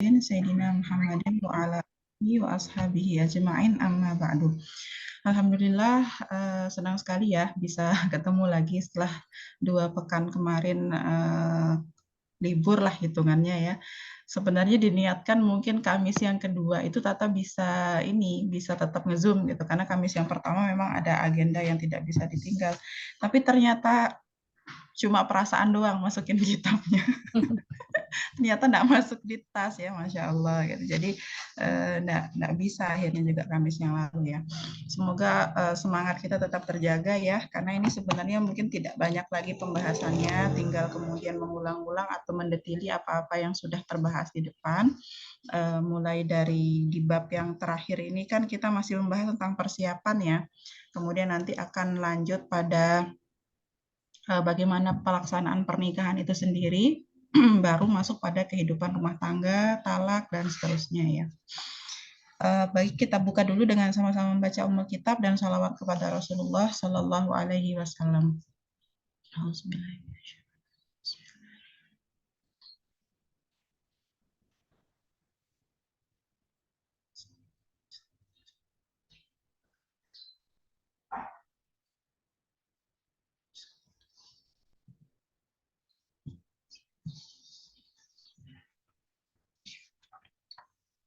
Sayyidina Muhammadin wa ala alihi wa ashabihi ajma'in amma ba'du. Alhamdulillah, senang sekali ya bisa ketemu lagi setelah 2 pekan kemarin, libur lah hitungannya ya. Sebenarnya diniatkan mungkin Kamis yang kedua itu Tata bisa tetap nge-Zoom gitu, karena Kamis yang pertama memang ada agenda yang tidak bisa ditinggal. Tapi ternyata cuma perasaan doang masukin kitabnya. Ternyata nggak masuk di tas ya, Masya Allah gitu. Jadi nggak bisa akhirnya juga Kamis yang lalu ya. Semoga semangat kita tetap terjaga ya, karena ini sebenarnya mungkin tidak banyak lagi pembahasannya, tinggal kemudian mengulang-ulang atau mendetili apa-apa yang sudah terbahas di depan. Mulai dari di bab yang terakhir ini kan kita masih membahas tentang persiapan ya, kemudian nanti akan lanjut pada bagaimana pelaksanaan pernikahan itu sendiri, baru masuk pada kehidupan rumah tangga, talak, dan seterusnya ya. Baik, kita buka dulu dengan sama-sama membaca Ummul Kitab dan salawat kepada Rasulullah Sallallahu Alaihi Wasallam.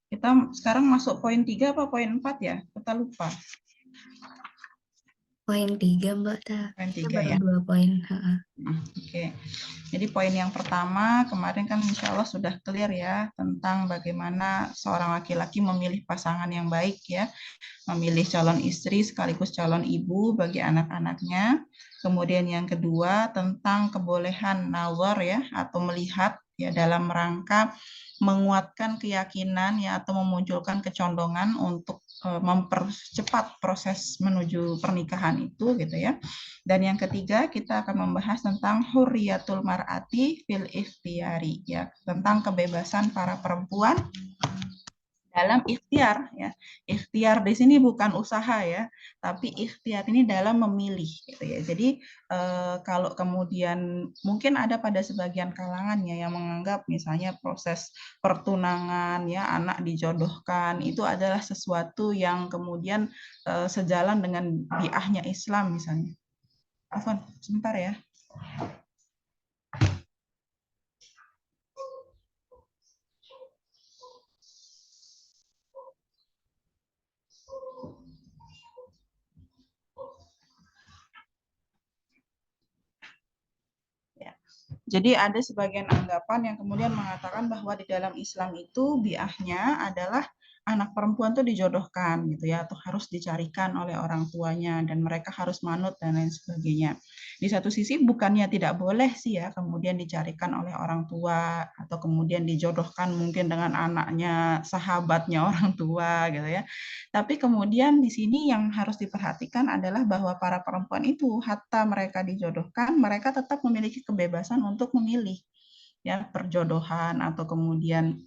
Kita sekarang masuk poin 3 apa poin 4 ya? Kita lupa. Poin 3, Mbak. Poin 3 baru ya. 2 poin. Oke. Jadi poin yang pertama kemarin kan insya Allah sudah clear ya tentang bagaimana seorang laki-laki memilih pasangan yang baik ya, memilih calon istri sekaligus calon ibu bagi anak-anaknya. Kemudian yang kedua tentang kebolehan nazar ya atau melihat ya dalam rangka menguatkan keyakinan ya atau memunculkan kecondongan untuk mempercepat proses menuju pernikahan itu gitu ya. Dan yang ketiga kita akan membahas tentang hurriyatul mar'ati fil ikhtiyari ya, tentang kebebasan para perempuan dalam ikhtiar ya. Ikhtiar di sini bukan usaha ya, tapi ikhtiar ini dalam memilih gitu ya. Jadi kalau kemudian mungkin ada pada sebagian kalangannya yang menganggap misalnya proses pertunangan ya, anak dijodohkan itu adalah sesuatu yang kemudian sejalan dengan biahnya Islam misalnya. Afwan, sebentar ya. Jadi ada sebagian anggapan yang kemudian mengatakan bahwa di dalam Islam itu biahnya adalah anak perempuan tuh dijodohkan gitu ya, atau harus dicarikan oleh orang tuanya dan mereka harus manut dan lain sebagainya. Di satu sisi bukannya tidak boleh sih ya kemudian dicarikan oleh orang tua atau kemudian dijodohkan mungkin dengan anaknya sahabatnya orang tua gitu ya. Tapi kemudian di sini yang harus diperhatikan adalah bahwa para perempuan itu hatta mereka dijodohkan, mereka tetap memiliki kebebasan untuk memilih ya perjodohan atau kemudian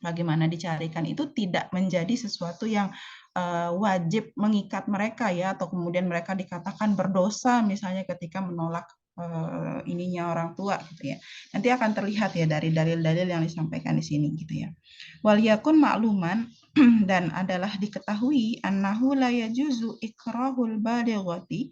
bagaimana dicarikan itu tidak menjadi sesuatu yang wajib mengikat mereka ya atau kemudian mereka dikatakan berdosa misalnya ketika menolak ininya orang tua gitu ya. Nanti akan terlihat ya dari dalil-dalil yang disampaikan di sini gitu ya. Waliyakun makluman dan adalah diketahui annahu la yajuzu ikrahul balighati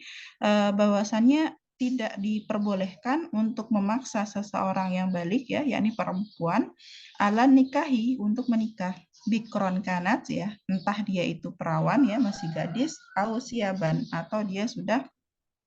bahwasannya tidak diperbolehkan untuk memaksa seseorang yang balik ya yakni perempuan ala nikahi untuk menikah bikron kanat ya entah dia itu perawan ya masih gadis ausiaban atau dia sudah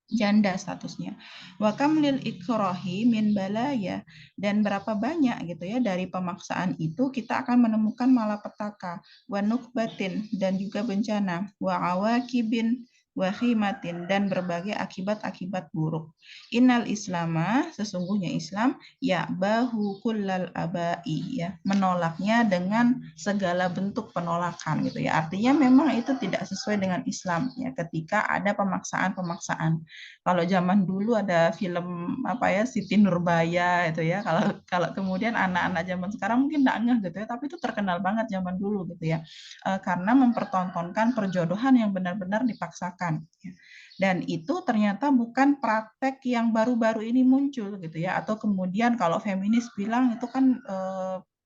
janda statusnya. Wa kam lil ikrahi min balaya dan berapa banyak gitu ya dari pemaksaan itu kita akan menemukan malapetaka wa nukbatin dan juga bencana wa awakibin wa khimatin dan berbagai akibat-akibat buruk. Innal islama sesungguhnya Islam ya bahu kullal abai ya menolaknya dengan segala bentuk penolakan gitu ya. Artinya memang itu tidak sesuai dengan Islam ya ketika ada pemaksaan-pemaksaan. Kalau zaman dulu ada film apa ya Siti Nurbaya itu ya. Kalau kemudian anak-anak zaman sekarang mungkin nggak ngeh gitu ya, tapi itu terkenal banget zaman dulu gitu ya. Karena mempertontonkan perjodohan yang benar-benar dipaksakan. Ya. Dan itu ternyata bukan praktek yang baru-baru ini muncul gitu ya. Atau kemudian kalau feminis bilang itu kan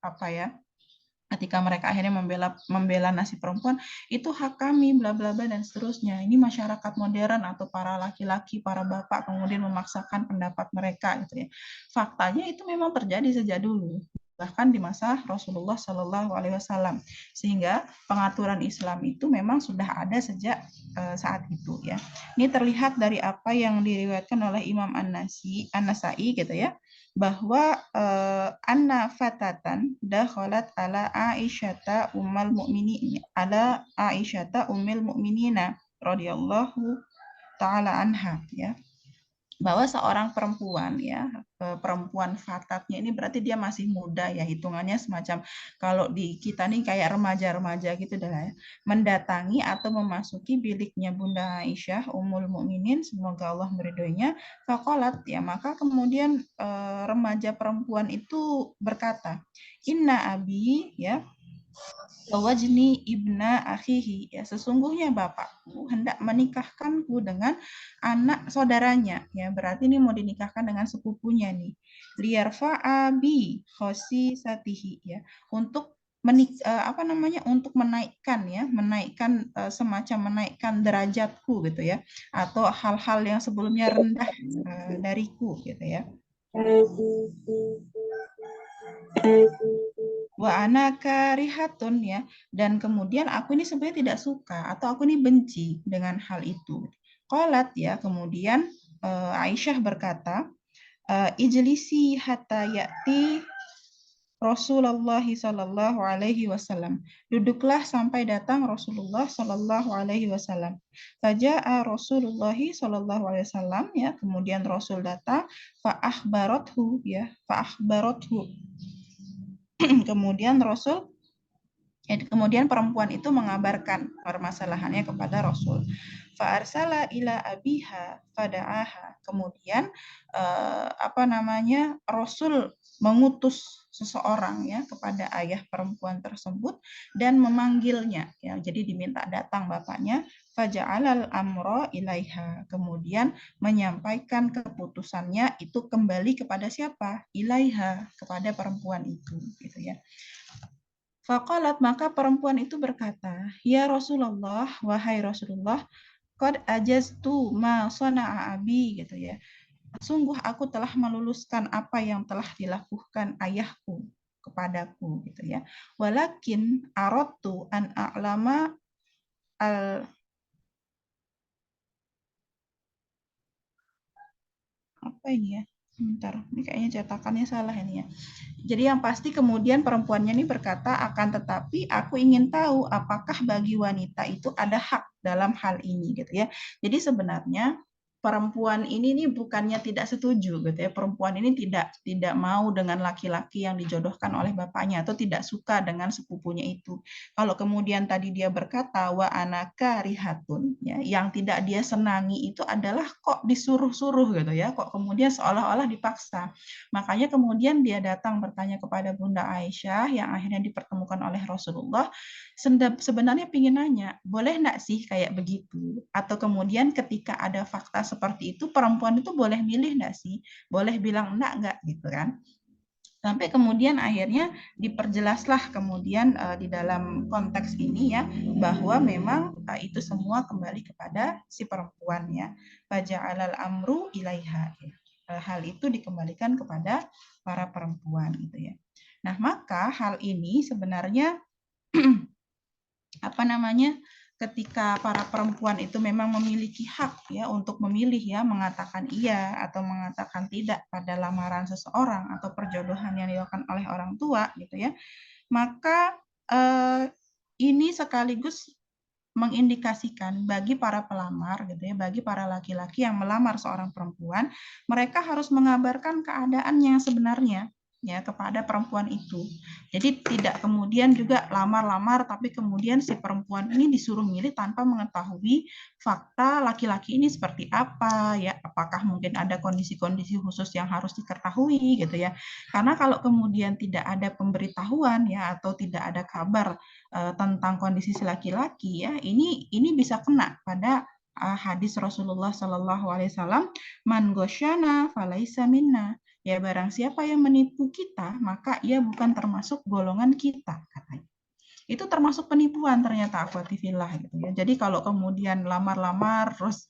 apa ya ketika mereka akhirnya membela nasib perempuan, itu hak kami, bla bla bla dan seterusnya. Ini masyarakat modern atau para laki-laki, para bapak kemudian memaksakan pendapat mereka gitu ya. Faktanya itu memang terjadi sejak dulu, bahkan di masa Rasulullah Shallallahu Alaihi Wasallam, sehingga pengaturan Islam itu memang sudah ada sejak saat itu ya. Ini terlihat dari apa yang diriwayatkan oleh Imam An-Nasai gitu ya, bahwa anna fatatan dakhalat ala Aisyata ummul mukminina radhiyallahu taala anha ya, bahwa seorang perempuan ya, perempuan fatatnya ini berarti dia masih muda ya, hitungannya semacam kalau di kita nih kayak remaja-remaja gitu dah ya, mendatangi atau memasuki biliknya Bunda Aisyah Ummul Mukminin, semoga Allah meridhoinya, faqalat ya, maka kemudian remaja perempuan itu berkata, inna abi ya, wajni ibna akhihi ya, sesungguhnya bapakku hendak menikahkanku dengan anak saudaranya ya, berarti ini mau dinikahkan dengan sepupunya nih, liyarfa'a bi khosisatihi ya, untuk untuk menaikkan ya, menaikkan semacam menaikkan derajatku gitu ya, atau hal-hal yang sebelumnya rendah dariku gitu ya. Wa ana karihatun ya, dan kemudian aku ini sebenarnya tidak suka atau aku ini benci dengan hal itu. Qalat ya, kemudian Aisyah berkata, ijlisi hatta ya'ti Rasulullah sallallahu alaihi wasallam. Duduklah sampai datang Rasulullah sallallahu alaihi wasallam. Faja'a Rasulullah sallallahu alaihi wasallam ya, kemudian Rasul datang, fa akhbarathu ya, fa akhbarathu. Kemudian perempuan itu mengabarkan permasalahannya kepada Rasul. Fa'arsala ila abiha fada'aha. Kemudian Rasul mengutus seseorang ya kepada ayah perempuan tersebut dan memanggilnya ya. Jadi diminta datang bapaknya, faja'alal amra ilaiha. Kemudian menyampaikan keputusannya itu kembali kepada siapa? Ilaiha, kepada perempuan itu gitu ya. Faqalat, maka perempuan itu berkata, ya Rasulullah, wahai Rasulullah, qad ajaztu ma sana'a abi gitu ya. Sungguh aku telah meluluskan apa yang telah dilakukan ayahku kepadaku gitu ya. Walakin aradtu an a'lama al apa ini ya? Bentar, ini kayaknya cetakannya salah ini ya. Jadi yang pasti kemudian perempuannya ini berkata, akan tetapi aku ingin tahu apakah bagi wanita itu ada hak dalam hal ini gitu ya. Jadi sebenarnya perempuan ini nih bukannya tidak setuju gitu ya. Perempuan ini tidak mau dengan laki-laki yang dijodohkan oleh bapaknya atau tidak suka dengan sepupunya itu. Kalau kemudian tadi dia berkata wa anaka rihatun ya, yang tidak dia senangi itu adalah kok disuruh-suruh gitu ya. Kok kemudian seolah-olah dipaksa. Makanya kemudian dia datang bertanya kepada Bunda Aisyah yang akhirnya dipertemukan oleh Rasulullah, sebenarnya ingin nanya, boleh enggak sih kayak begitu? Atau kemudian ketika ada fakta seperti itu, perempuan itu boleh milih enggak sih? Boleh bilang enggak gitu kan? Sampai kemudian akhirnya diperjelaslah kemudian di dalam konteks ini ya, bahwa memang itu semua kembali kepada si perempuan ya. Faja'alal amru ilaiha. Hal itu dikembalikan kepada para perempuan gitu ya. Nah, maka hal ini sebenarnya ketika para perempuan itu memang memiliki hak ya untuk memilih ya, mengatakan iya atau mengatakan tidak pada lamaran seseorang atau perjodohan yang dilakukan oleh orang tua gitu ya, maka ini sekaligus mengindikasikan bagi para pelamar gitu ya, bagi para laki-laki yang melamar seorang perempuan, mereka harus mengabarkan keadaan yang sebenarnya ya kepada perempuan itu. Jadi tidak kemudian juga lamar-lamar tapi kemudian si perempuan ini disuruh milih tanpa mengetahui fakta laki-laki ini seperti apa ya, apakah mungkin ada kondisi-kondisi khusus yang harus diketahui gitu ya. Karena kalau kemudian tidak ada pemberitahuan ya atau tidak ada kabar tentang kondisi si laki-laki ya, ini bisa kena pada hadis Rasulullah Shallallahu Alaihi Wasallam, man gosyana falaisa minna. Ya barang siapa yang menipu kita, maka ia bukan termasuk golongan kita katanya. termasuk penipuan ternyata, akhwati fillah gitu ya. Jadi kalau kemudian lamar-lamar terus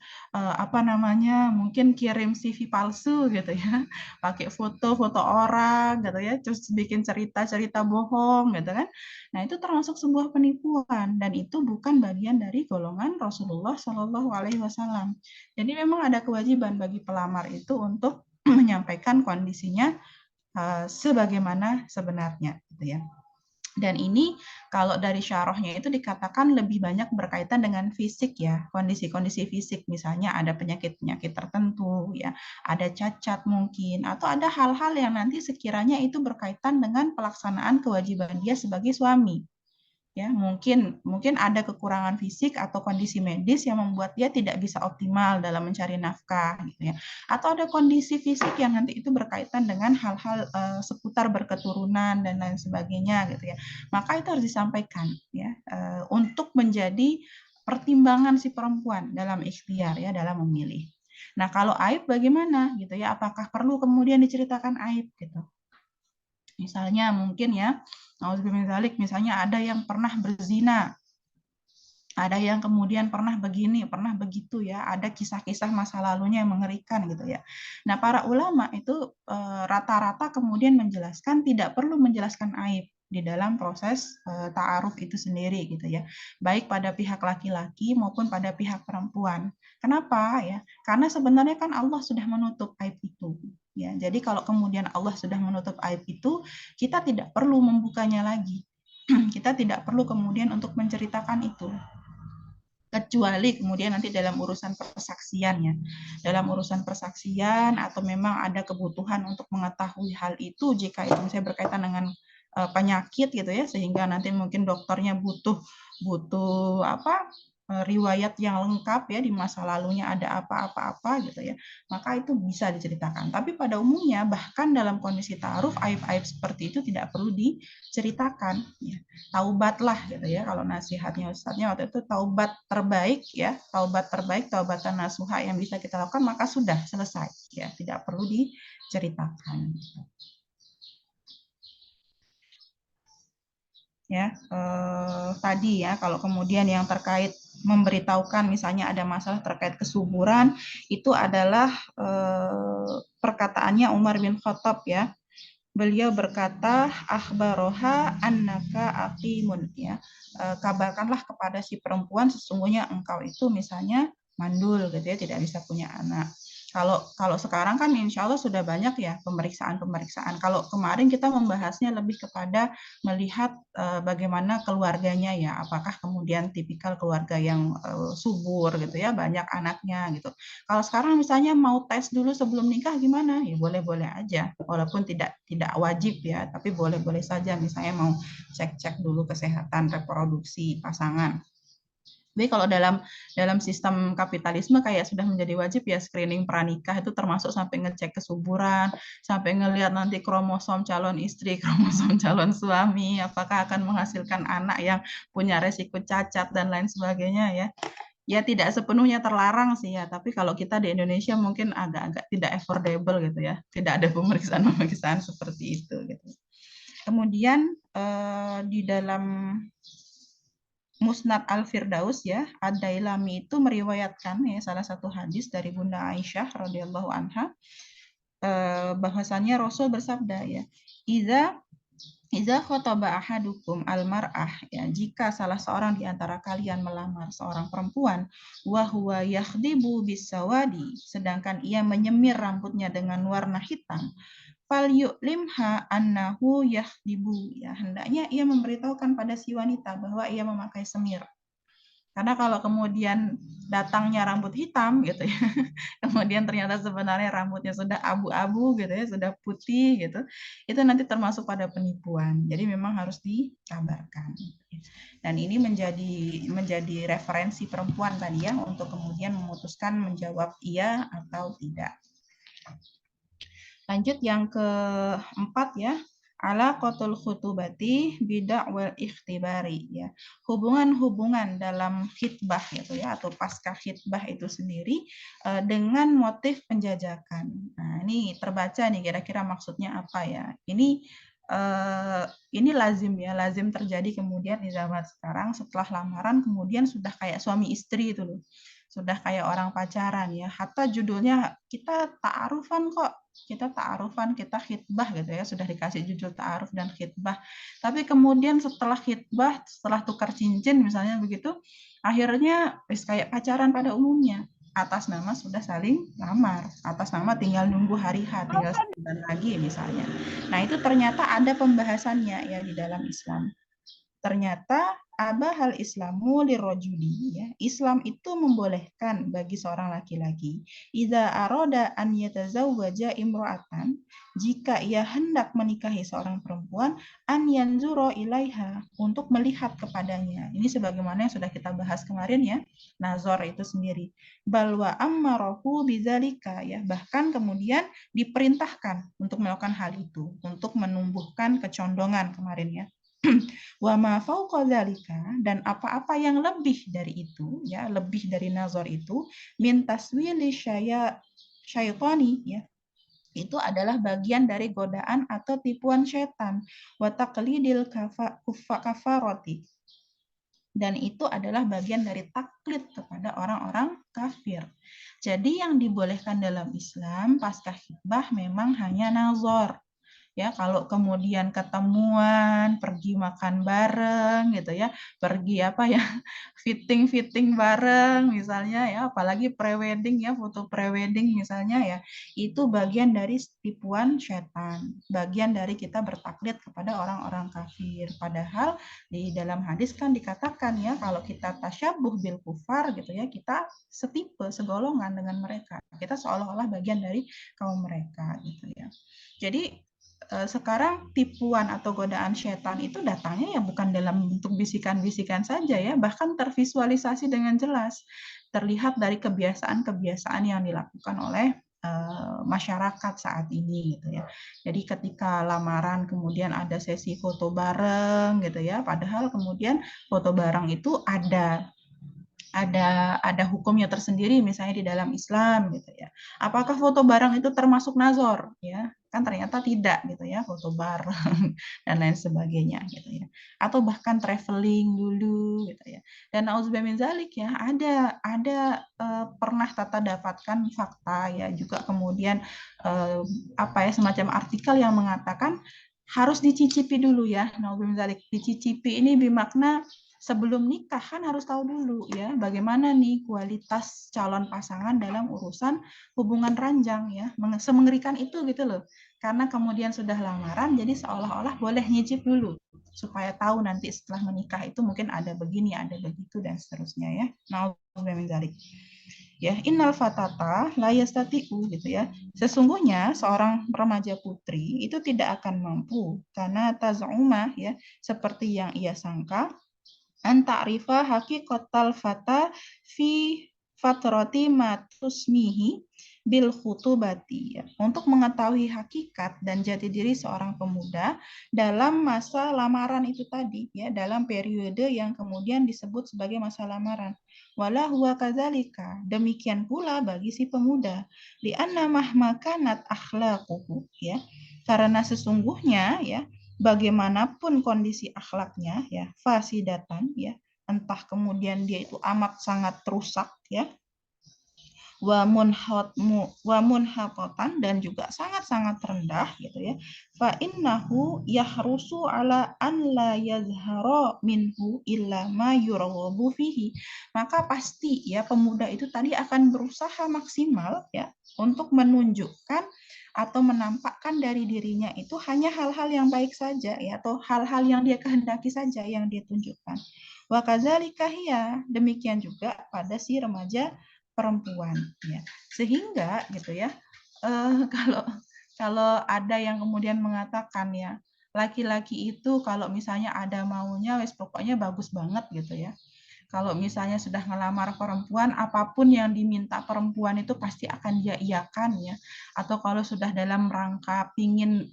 mungkin kirim CV palsu gitu ya, pakai foto-foto orang gitu ya, terus bikin cerita-cerita bohong gitu kan. Nah, itu termasuk sebuah penipuan dan itu bukan bagian dari golongan Rasulullah Shallallahu alaihi wasallam. Jadi memang ada kewajiban bagi pelamar itu untuk menyampaikan kondisinya sebagaimana sebenarnya gitu ya. Dan ini kalau dari syarahnya itu dikatakan lebih banyak berkaitan dengan fisik ya, kondisi-kondisi fisik, misalnya ada penyakit-penyakit tertentu ya, ada cacat mungkin, atau ada hal-hal yang nanti sekiranya itu berkaitan dengan pelaksanaan kewajiban dia sebagai suami. Ya, mungkin ada kekurangan fisik atau kondisi medis yang membuat dia tidak bisa optimal dalam mencari nafkah gitu ya, atau ada kondisi fisik yang nanti itu berkaitan dengan hal-hal seputar berketurunan dan lain sebagainya gitu ya, maka itu harus disampaikan ya, untuk menjadi pertimbangan si perempuan dalam ikhtiar ya, dalam memilih. Nah, kalau aib bagaimana gitu ya, apakah perlu kemudian diceritakan aib gitu? Misalnya mungkin ya, misalnya ada yang pernah berzina, ada yang kemudian pernah begini, pernah begitu ya, ada kisah-kisah masa lalunya yang mengerikan gitu ya. Nah, para ulama itu rata-rata kemudian menjelaskan tidak perlu menjelaskan aib di dalam proses ta'aruf itu sendiri gitu ya, baik pada pihak laki-laki maupun pada pihak perempuan. Kenapa ya? Karena sebenarnya kan Allah sudah menutup aib itu. Ya, jadi kalau kemudian Allah sudah menutup aib itu, kita tidak perlu membukanya lagi. Kita tidak perlu kemudian untuk menceritakan itu. Kecuali kemudian nanti dalam urusan persaksian ya. Dalam urusan persaksian atau memang ada kebutuhan untuk mengetahui hal itu jika itu misalnya berkaitan dengan penyakit gitu ya, sehingga nanti mungkin dokternya butuh riwayat yang lengkap ya, di masa lalunya ada apa-apa gitu ya, maka itu bisa diceritakan. Tapi pada umumnya bahkan dalam kondisi ta'aruf, aib-aib seperti itu tidak perlu diceritakan ya. Taubatlah gitu ya, kalau nasihatnya Ustadznya waktu itu taubat terbaik ya, taubatan nasuha yang bisa kita lakukan, maka sudah selesai ya, tidak perlu diceritakan ya. Tadi ya, kalau kemudian yang terkait memberitahukan misalnya ada masalah terkait kesuburan, itu adalah perkataannya Umar bin Khattab ya. Beliau berkata, akhbaroha annaka aqimun ya. Kabarkanlah kepada si perempuan sesungguhnya engkau itu misalnya mandul gitu ya, tidak bisa punya anak. Kalau sekarang kan insya Allah sudah banyak ya pemeriksaan. Kalau kemarin kita membahasnya lebih kepada melihat bagaimana keluarganya ya, apakah kemudian tipikal keluarga yang subur gitu ya, banyak anaknya gitu. Kalau sekarang misalnya mau tes dulu sebelum nikah gimana? Ya boleh-boleh aja, walaupun tidak wajib ya, tapi boleh-boleh saja misalnya mau cek-cek dulu kesehatan reproduksi pasangan. Tapi kalau dalam sistem kapitalisme kayak sudah menjadi wajib ya, screening pranikah itu termasuk sampai ngecek kesuburan, sampai ngelihat nanti kromosom calon istri, kromosom calon suami, apakah akan menghasilkan anak yang punya resiko cacat dan lain sebagainya ya. Ya tidak sepenuhnya terlarang sih ya, tapi kalau kita di Indonesia mungkin agak-agak tidak affordable gitu ya, tidak ada pemeriksaan seperti itu gitu. Kemudian di dalam Musnad Al-Firdaus ya, Ad-Dailami itu meriwayatkan ya salah satu hadis dari Bunda Aisyah radhiyallahu anha, bahwasannya Rasul bersabda ya, Iza khotaba ahadukum almar'ah ya, jika salah seorang di antara kalian melamar seorang perempuan, wa huwa yakhdibu bisawadi, sedangkan ia menyemir rambutnya dengan warna hitam, fal yu'limha annahu yakhdibu ya, hendaknya ia memberitahukan pada si wanita bahwa ia memakai semir. Karena kalau kemudian datangnya rambut hitam gitu ya, kemudian ternyata sebenarnya rambutnya sudah abu-abu gitu ya, sudah putih gitu, itu nanti termasuk pada penipuan. Jadi memang harus dikabarkan. Dan ini menjadi referensi perempuan tadi ya, untuk kemudian memutuskan menjawab iya atau tidak. Lanjut yang keempat ya, ala qatul khutubati bid'wal ikhtibari ya. Hubungan-hubungan dalam khitbah gitu ya, atau pasca khitbah itu sendiri dengan motif penjajakan. Nah, ini terbaca nih kira-kira maksudnya apa ya. Ini ini lazim ya, lazim terjadi kemudian di zaman sekarang setelah lamaran kemudian sudah kayak suami istri itu loh. Sudah kayak orang pacaran ya. Hatta judulnya kita ta'arufan kok. Kita ta'arufan, kita khitbah gitu ya, sudah dikasih judul ta'aruf dan khitbah. Tapi kemudian setelah khitbah, setelah tukar cincin misalnya begitu, akhirnya kayak pacaran pada umumnya atas nama sudah saling lamar, atas nama tinggal nunggu hari H, tinggal sebulan lagi misalnya. Nah, itu ternyata ada pembahasannya ya di dalam Islam. Ternyata abahal Islamu lirrojuli ya. Islam itu membolehkan bagi seorang laki-laki idza aroda an yatazawwaja imra'atan, jika ia hendak menikahi seorang perempuan, an yanzuro ilaiha, untuk melihat kepadanya. Ini sebagaimana yang sudah kita bahas kemarin ya, nazar itu sendiri. Balwa ammarahu bidzalika ya, bahkan kemudian diperintahkan untuk melakukan hal itu, untuk menumbuhkan kecondongan kemarin ya. Wa ma fauqa dzalika, dan apa-apa yang lebih dari itu ya, lebih dari nazar itu, min taswili syaitani ya, itu adalah bagian dari godaan atau tipuan setan, wa taqlidil kafaroti, dan itu adalah bagian dari taklid kepada orang-orang kafir. Jadi yang dibolehkan dalam Islam pasca khitbah memang hanya nazar. Ya, kalau kemudian ketemuan, pergi makan bareng gitu ya, pergi apa ya, fitting bareng misalnya ya, apalagi prewedding ya, foto prewedding misalnya ya, itu bagian dari tipuan setan, bagian dari kita bertaklid kepada orang-orang kafir. Padahal di dalam hadis kan dikatakan ya, kalau kita tasyabuh bil kufar gitu ya, kita setipe, segolongan dengan mereka. Kita seolah-olah bagian dari kaum mereka gitu ya. Jadi sekarang tipuan atau godaan setan itu datangnya ya bukan dalam bentuk bisikan-bisikan saja ya, bahkan tervisualisasi dengan jelas, terlihat dari kebiasaan-kebiasaan yang dilakukan oleh masyarakat saat ini gitu ya. Jadi ketika lamaran kemudian ada sesi foto bareng gitu ya, padahal kemudian foto bareng itu ada hukumnya tersendiri misalnya di dalam Islam gitu ya. Apakah foto bareng itu termasuk nazar ya? Kan ternyata tidak gitu ya, foto bareng dan lain sebagainya gitu ya. Atau bahkan traveling dulu gitu ya. Dan nauzubillah min zalik ya, pernah Tata dapatkan fakta ya, juga kemudian semacam artikel yang mengatakan harus dicicipi dulu ya. Nauzubillah min zalik. Dicicipi ini bermakna sebelum nikah kan harus tahu dulu ya bagaimana nih kualitas calon pasangan dalam urusan hubungan ranjang ya. Semengerikan itu gitu loh. Karena kemudian sudah lamaran jadi seolah-olah boleh nyicip dulu supaya tahu nanti setelah menikah itu mungkin ada begini, ada begitu dan seterusnya ya. Nauzubillah min dzalik. Ya, innal fatata la yastati'u gitu ya. Sesungguhnya seorang remaja putri itu tidak akan mampu karena taz'uma ya, seperti yang ia sangka, anta'rifa haqiqatal fata fi fatrati matusmihi bil khutubati ya. Untuk mengetahui hakikat dan jati diri seorang pemuda dalam masa lamaran itu tadi ya, dalam periode yang kemudian disebut sebagai masa lamaran. Wala huwa kadzalika, demikian pula bagi si pemuda, li anna mahma kanat akhlaquhu ya. Karena sesungguhnya ya, bagaimanapun kondisi akhlaknya ya, fasidatan ya, entah kemudian dia itu amat sangat rusak ya, wa munhatotan, dan juga sangat-sangat rendah gitu ya, fa innahu yahrusu ala an la yazhara minhu illa ma yurghabu fihi, maka pasti ya pemuda itu tadi akan berusaha maksimal ya untuk menunjukkan atau menampakkan dari dirinya itu hanya hal-hal yang baik saja ya, atau hal-hal yang dia kehendaki saja yang dia tunjukkan. Wa kadzalika hiya, demikian juga pada si remaja perempuan ya. Sehingga gitu ya, kalau kalau ada yang kemudian mengatakan ya, laki-laki itu kalau misalnya ada maunya wes pokoknya bagus banget gitu ya. Kalau misalnya sudah ngelamar perempuan, apapun yang diminta perempuan itu pasti akan dia iakan ya. Atau kalau sudah dalam rangka pingin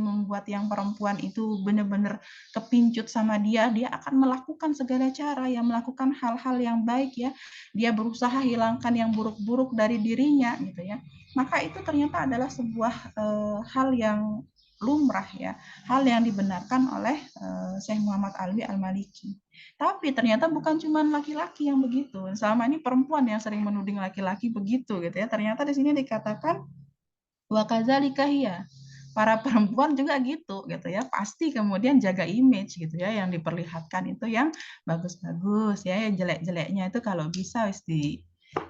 membuat yang perempuan itu benar-benar kepincut sama dia, dia akan melakukan segala cara ya, melakukan hal-hal yang baik ya. Dia berusaha hilangkan yang buruk-buruk dari dirinya gitu ya. Maka itu ternyata adalah sebuah hal yang lumrah ya, hal yang dibenarkan oleh Syekh Muhammad Alwi Al-Maliki. Tapi ternyata bukan cuma laki-laki yang begitu. Selama ini perempuan yang sering menuding laki-laki begitu gitu ya. Ternyata di sini dikatakan wa kadzalika hiya. Para perempuan juga gitu ya. Pasti kemudian jaga image gitu ya, yang diperlihatkan itu yang bagus-bagus ya, yang jelek-jeleknya itu kalau bisa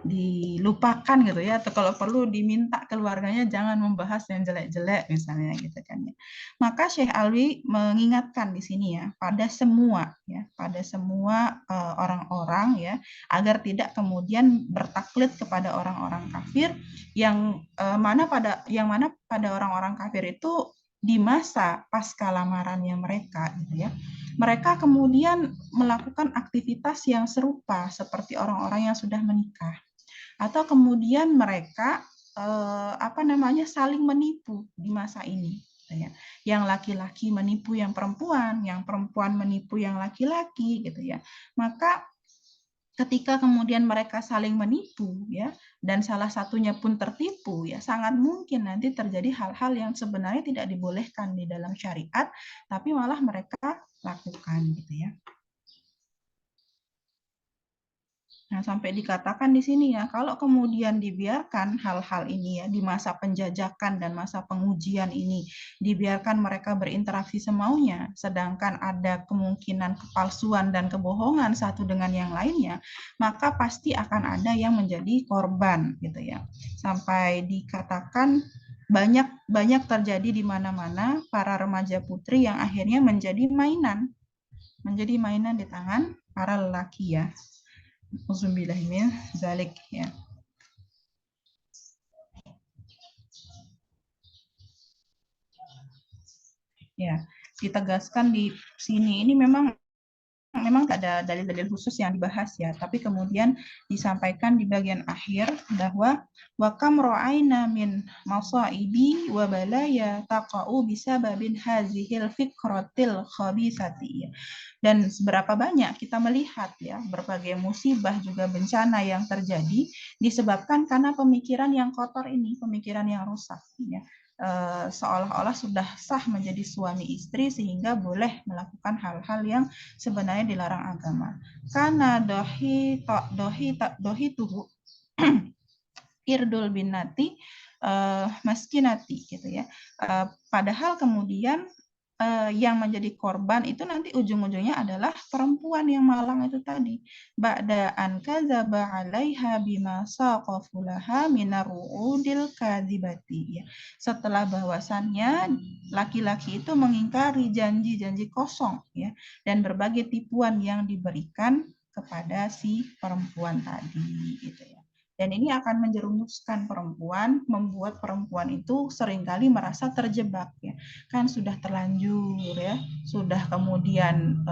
dilupakan gitu ya, atau kalau perlu diminta keluarganya jangan membahas yang jelek-jelek misalnya gitu kan ya. Maka Syekh Alwi mengingatkan di sini pada semua orang-orang ya, agar tidak kemudian bertaklid kepada orang-orang kafir yang mana pada orang-orang kafir itu di masa pasca lamarannya mereka gitu ya. Mereka kemudian melakukan aktivitas yang serupa seperti orang-orang yang sudah menikah, atau kemudian mereka saling menipu di masa ini gitu ya. Yang laki-laki menipu yang perempuan menipu yang laki-laki gitu ya. Maka ketika kemudian mereka saling menipu ya, dan salah satunya pun tertipu ya, sangat mungkin nanti terjadi hal-hal yang sebenarnya tidak dibolehkan di dalam syariat, tapi malah mereka lakukan gitu ya. Nah, sampai dikatakan di sini ya, kalau kemudian dibiarkan hal-hal ini ya, di masa penjajakan dan masa pengujian ini, dibiarkan mereka berinteraksi semaunya, sedangkan ada kemungkinan kepalsuan dan kebohongan satu dengan yang lainnya, maka pasti akan ada yang menjadi korban gitu ya. Sampai dikatakan banyak terjadi di mana-mana para remaja putri yang akhirnya menjadi mainan di tangan para lelaki ya. Auzubillahimin zalik ya. Ya, ditegaskan di sini ini memang tak ada dalil-dalil khusus yang dibahas ya, tapi kemudian disampaikan di bagian akhir bahwa wa kam ra'aina min masaibi wa balaya taqa'u bisababin hazihil fikratil khabisati. Dan seberapa banyak kita melihat ya berbagai musibah juga bencana yang terjadi disebabkan karena pemikiran yang kotor ini, pemikiran yang rusak ya. Seolah-olah sudah sah menjadi suami istri sehingga boleh melakukan hal-hal yang sebenarnya dilarang agama. Karena dohi tuhu irdul binati maskinati gitu ya. Padahal kemudian yang menjadi korban itu nanti ujung-ujungnya adalah perempuan yang malang itu tadi. Ba'da an kadzaba 'alaiha bima saqafulaha minaru'udil kadzibati ya. Setelah bahwasannya laki-laki itu mengingkari janji-janji kosong ya, dan berbagai tipuan yang diberikan kepada si perempuan tadi gitu ya. Dan ini akan menjerumuskan perempuan, membuat perempuan itu seringkali merasa terjebak ya. Kan sudah terlanjur ya, sudah kemudian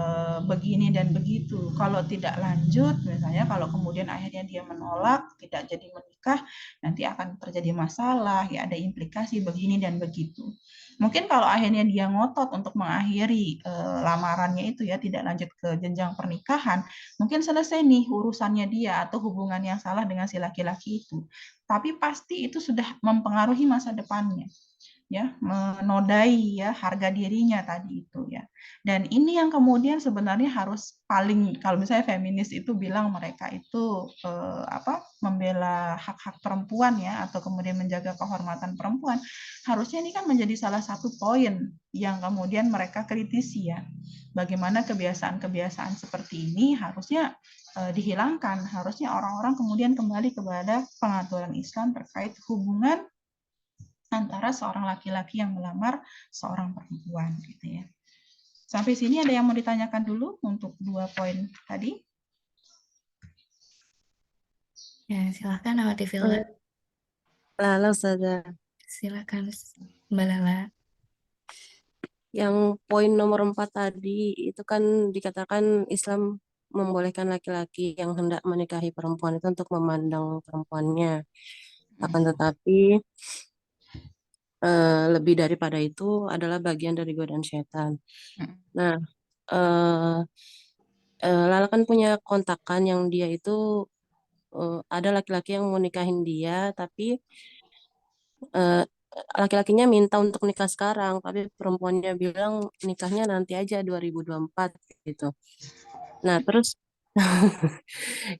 begini dan begitu. Kalau tidak lanjut, misalnya kalau kemudian akhirnya dia menolak, tidak jadi menikah, nanti akan terjadi masalah, ya ada implikasi begini dan begitu. Mungkin kalau akhirnya dia ngotot untuk mengakhiri lamarannya itu ya, tidak lanjut ke jenjang pernikahan, mungkin selesai nih urusannya dia atau hubungan yang salah dengan si laki-laki itu. Tapi pasti itu sudah mempengaruhi masa depannya ya, menodai ya harga dirinya tadi itu ya. Dan ini yang kemudian sebenarnya harus paling, kalau misalnya feminis itu bilang mereka itu membela hak-hak perempuan ya, atau kemudian menjaga kehormatan perempuan, harusnya ini kan menjadi salah satu poin yang kemudian mereka kritisi ya. Bagaimana kebiasaan-kebiasaan seperti ini harusnya dihilangkan, harusnya orang-orang kemudian kembali kepada pengaturan Islam terkait hubungan antara seorang laki-laki yang melamar seorang perempuan gitu ya. Sampai sini ada yang mau ditanyakan dulu untuk 2 poin tadi? Ya, silakan Awati Villa. Lalu saja. Silakan Mbak Lala. Yang poin nomor 4 tadi itu kan dikatakan Islam membolehkan laki-laki yang hendak menikahi perempuan itu untuk memandang perempuannya. Akan tetapi lebih daripada itu adalah bagian dari godaan setan. Nah, Lala kan punya kontakan yang dia itu ada laki-laki yang mau nikahin dia, tapi laki-lakinya minta untuk nikah sekarang, tapi perempuannya bilang nikahnya nanti aja 2024 gitu. Nah, terus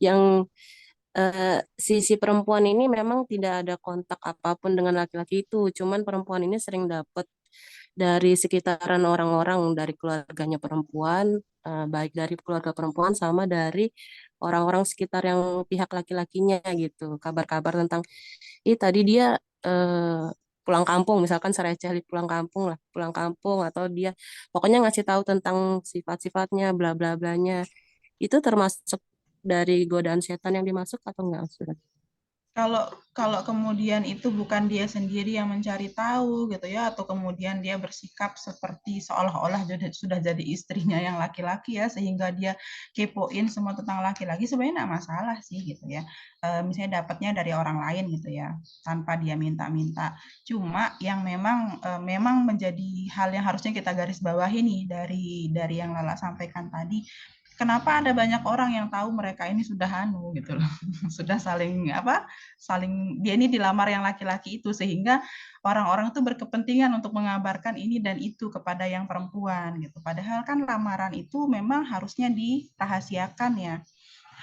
yang si perempuan ini memang tidak ada kontak apapun dengan laki-laki itu, cuman perempuan ini sering dapat dari sekitaran orang-orang dari keluarganya perempuan, baik dari keluarga perempuan sama dari orang-orang sekitar yang pihak laki-lakinya gitu, kabar-kabar tentang, tadi dia eh, pulang kampung, misalkan sereceh pulang kampung lah, pulang kampung atau dia pokoknya ngasih tahu tentang sifat-sifatnya, bla bla blanya. Itu termasuk dari godaan setan yang dimasuk atau enggak, Ustaz? Kalau kalau kemudian itu bukan dia sendiri yang mencari tahu gitu ya, atau kemudian dia bersikap seperti seolah-olah sudah jadi istrinya yang laki-laki ya, sehingga dia kepoin semua tentang laki-laki, sebenarnya nggak masalah sih gitu ya. Misalnya dapatnya dari orang lain gitu ya, tanpa dia minta-minta. Cuma yang memang menjadi hal yang harusnya kita garis bawahi nih dari yang Lala sampaikan tadi, kenapa ada banyak orang yang tahu mereka ini sudah gitu loh, sudah saling dia ini dilamar yang laki-laki itu, sehingga orang-orang itu berkepentingan untuk mengabarkan ini dan itu kepada yang perempuan gitu. Padahal kan lamaran itu memang harusnya dirahasiakan ya.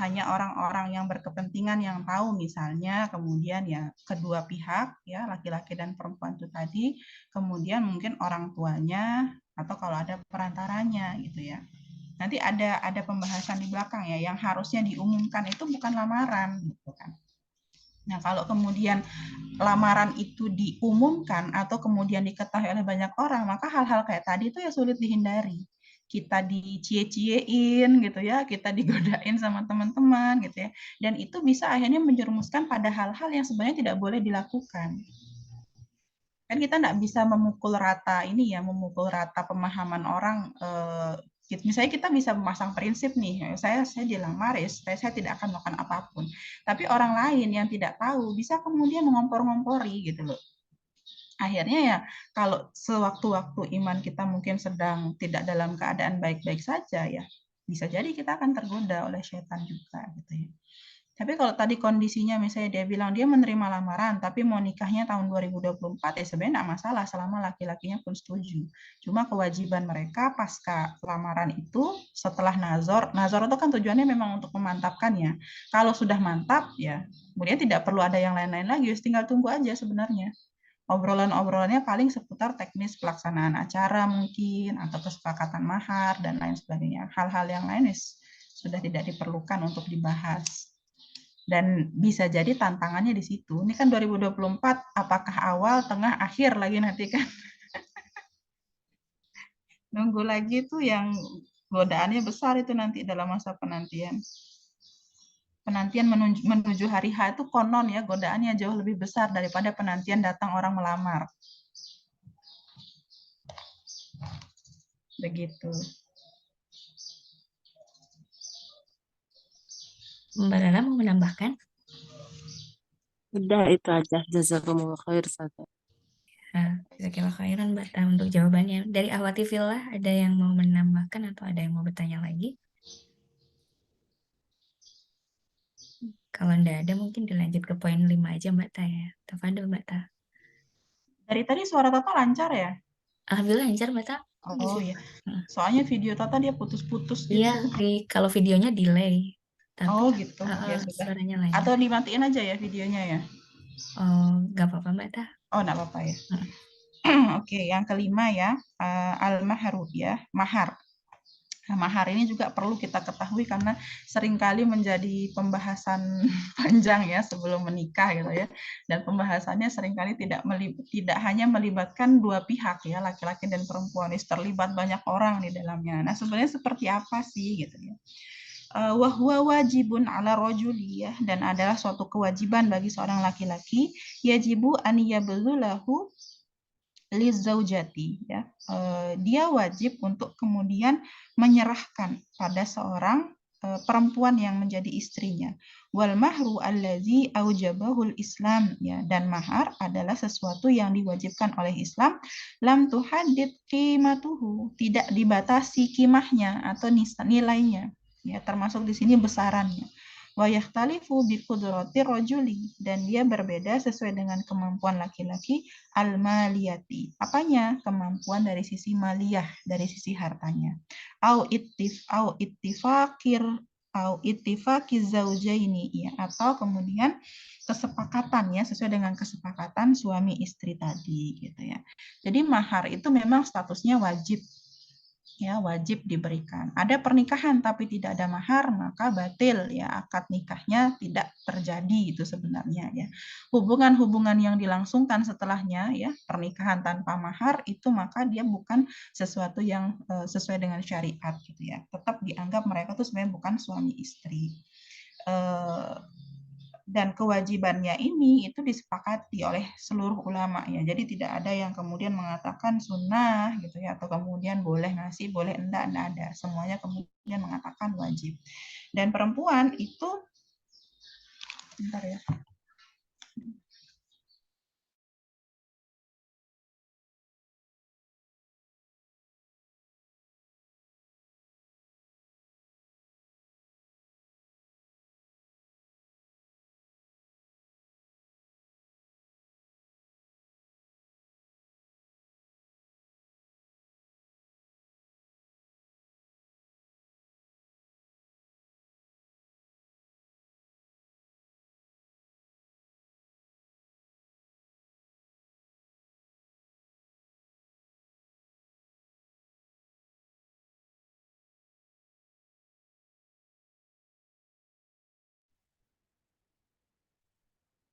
Hanya orang-orang yang berkepentingan yang tahu, misalnya kemudian ya kedua pihak ya, laki-laki dan perempuan itu tadi, kemudian mungkin orang tuanya atau kalau ada perantaranya gitu ya. Nanti ada pembahasan di belakang ya, yang harusnya diumumkan itu bukan lamaran gitu kan. Nah, kalau kemudian lamaran itu diumumkan atau kemudian diketahui oleh banyak orang, maka hal-hal kayak tadi itu ya sulit dihindari. Kita dicie-ciein gitu ya, kita digodain sama teman-teman gitu ya. Dan itu bisa akhirnya menjerumuskan pada hal-hal yang sebenarnya tidak boleh dilakukan. Kan kita nggak bisa memukul rata ini ya, memukul rata pemahaman orang. Misalnya kita bisa memasang prinsip nih, saya dilamar ya, saya tidak akan melakukan apapun. Tapi orang lain yang tidak tahu bisa kemudian mengompor-ngompori gitu loh. Akhirnya ya kalau sewaktu-waktu iman kita mungkin sedang tidak dalam keadaan baik-baik saja ya, bisa jadi kita akan tergoda oleh setan juga gitu ya. Tapi kalau tadi kondisinya misalnya dia bilang dia menerima lamaran tapi mau nikahnya tahun 2024 ya sebenarnya nggak masalah selama laki-lakinya pun setuju. Cuma kewajiban mereka pasca lamaran itu setelah nazar itu kan tujuannya memang untuk memantapkan ya. Kalau sudah mantap ya kemudian tidak perlu ada yang lain-lain lagi, tinggal tunggu aja sebenarnya. Obrolan-obrolannya paling seputar teknis pelaksanaan acara mungkin atau kesepakatan mahar dan lain sebagainya. Hal-hal yang lain sudah tidak diperlukan untuk dibahas. Dan bisa jadi tantangannya di situ. Ini kan 2024, apakah awal, tengah, akhir lagi nanti kan. Nunggu lagi tuh yang godaannya besar itu nanti dalam masa penantian. Penantian menuju hari H itu konon ya godaannya jauh lebih besar daripada penantian datang orang melamar. Begitu. Mbak Lala mau menambahkan? Udah itu aja. Jazakumullah khair, Ustaz. Jazakallah khairan Mbak Ta untuk jawabannya. Dari Awati Villa ada yang mau menambahkan atau ada yang mau bertanya lagi? Kalau enggak ada mungkin dilanjut ke poin 5 aja Mbak Ta ya. Tafadhol Mbak Ta. Dari tadi suara Tata lancar ya? Alhamdulillah lancar Mbak Ta. Oh iya. Soalnya video Tata dia putus-putus gitu. Iya, kalau videonya delay. Tapi gitu. Ya sudah. suaranya lancar. Atau dimatiin aja ya videonya ya? Oh, nggak apa-apa Mbak Ta. Oh, enggak apa-apa ya. Oke, yang kelima ya, al-mahru ya, mahar. Nah, mahar ini juga perlu kita ketahui karena seringkali menjadi pembahasan panjang ya sebelum menikah gitu ya. Dan pembahasannya seringkali tidak hanya melibatkan dua pihak ya, laki-laki dan perempuan, terlibat banyak orang di dalamnya. Nah, sebenarnya seperti apa sih gitu ya. Wahwa wajibun ala rojuli ya, dan adalah suatu kewajiban bagi seorang laki-laki, yajibu an yablulahu lizaujati ya, dia wajib untuk kemudian menyerahkan pada seorang perempuan yang menjadi istrinya. Wal mahru allazi aujabahul Islam ya, dan mahar adalah sesuatu yang diwajibkan oleh Islam, lam tuhaddid qimatuhu, tidak dibatasi kimahnya atau nilainya ya, termasuk di sini besarannya. Wa yakhtalifu bi qudratir rajuli, dan dia berbeda sesuai dengan kemampuan laki-laki al-maliyati. Apanya? Kemampuan dari sisi maliyah, dari sisi hartanya. Au ittifaqir au ittifaqiz zaujaini, ya, atau kemudian kesepakatan, ya, sesuai dengan kesepakatan suami istri tadi, gitu ya. Jadi mahar itu memang statusnya wajib, ya, wajib diberikan. Ada pernikahan tapi tidak ada mahar, maka batil, ya, akad nikahnya tidak terjadi itu sebenarnya, ya. Hubungan-hubungan yang dilangsungkan setelahnya, ya, pernikahan tanpa mahar itu maka dia bukan sesuatu yang sesuai dengan syariat, gitu ya. Tetap dianggap mereka tuh sebenarnya bukan suami istri. Dan kewajibannya ini itu disepakati oleh seluruh ulama, ya. Jadi tidak ada yang kemudian mengatakan sunnah, gitu ya, atau kemudian boleh ngasih, boleh enggak ada. Semuanya kemudian mengatakan wajib. Dan perempuan itu, bentar ya.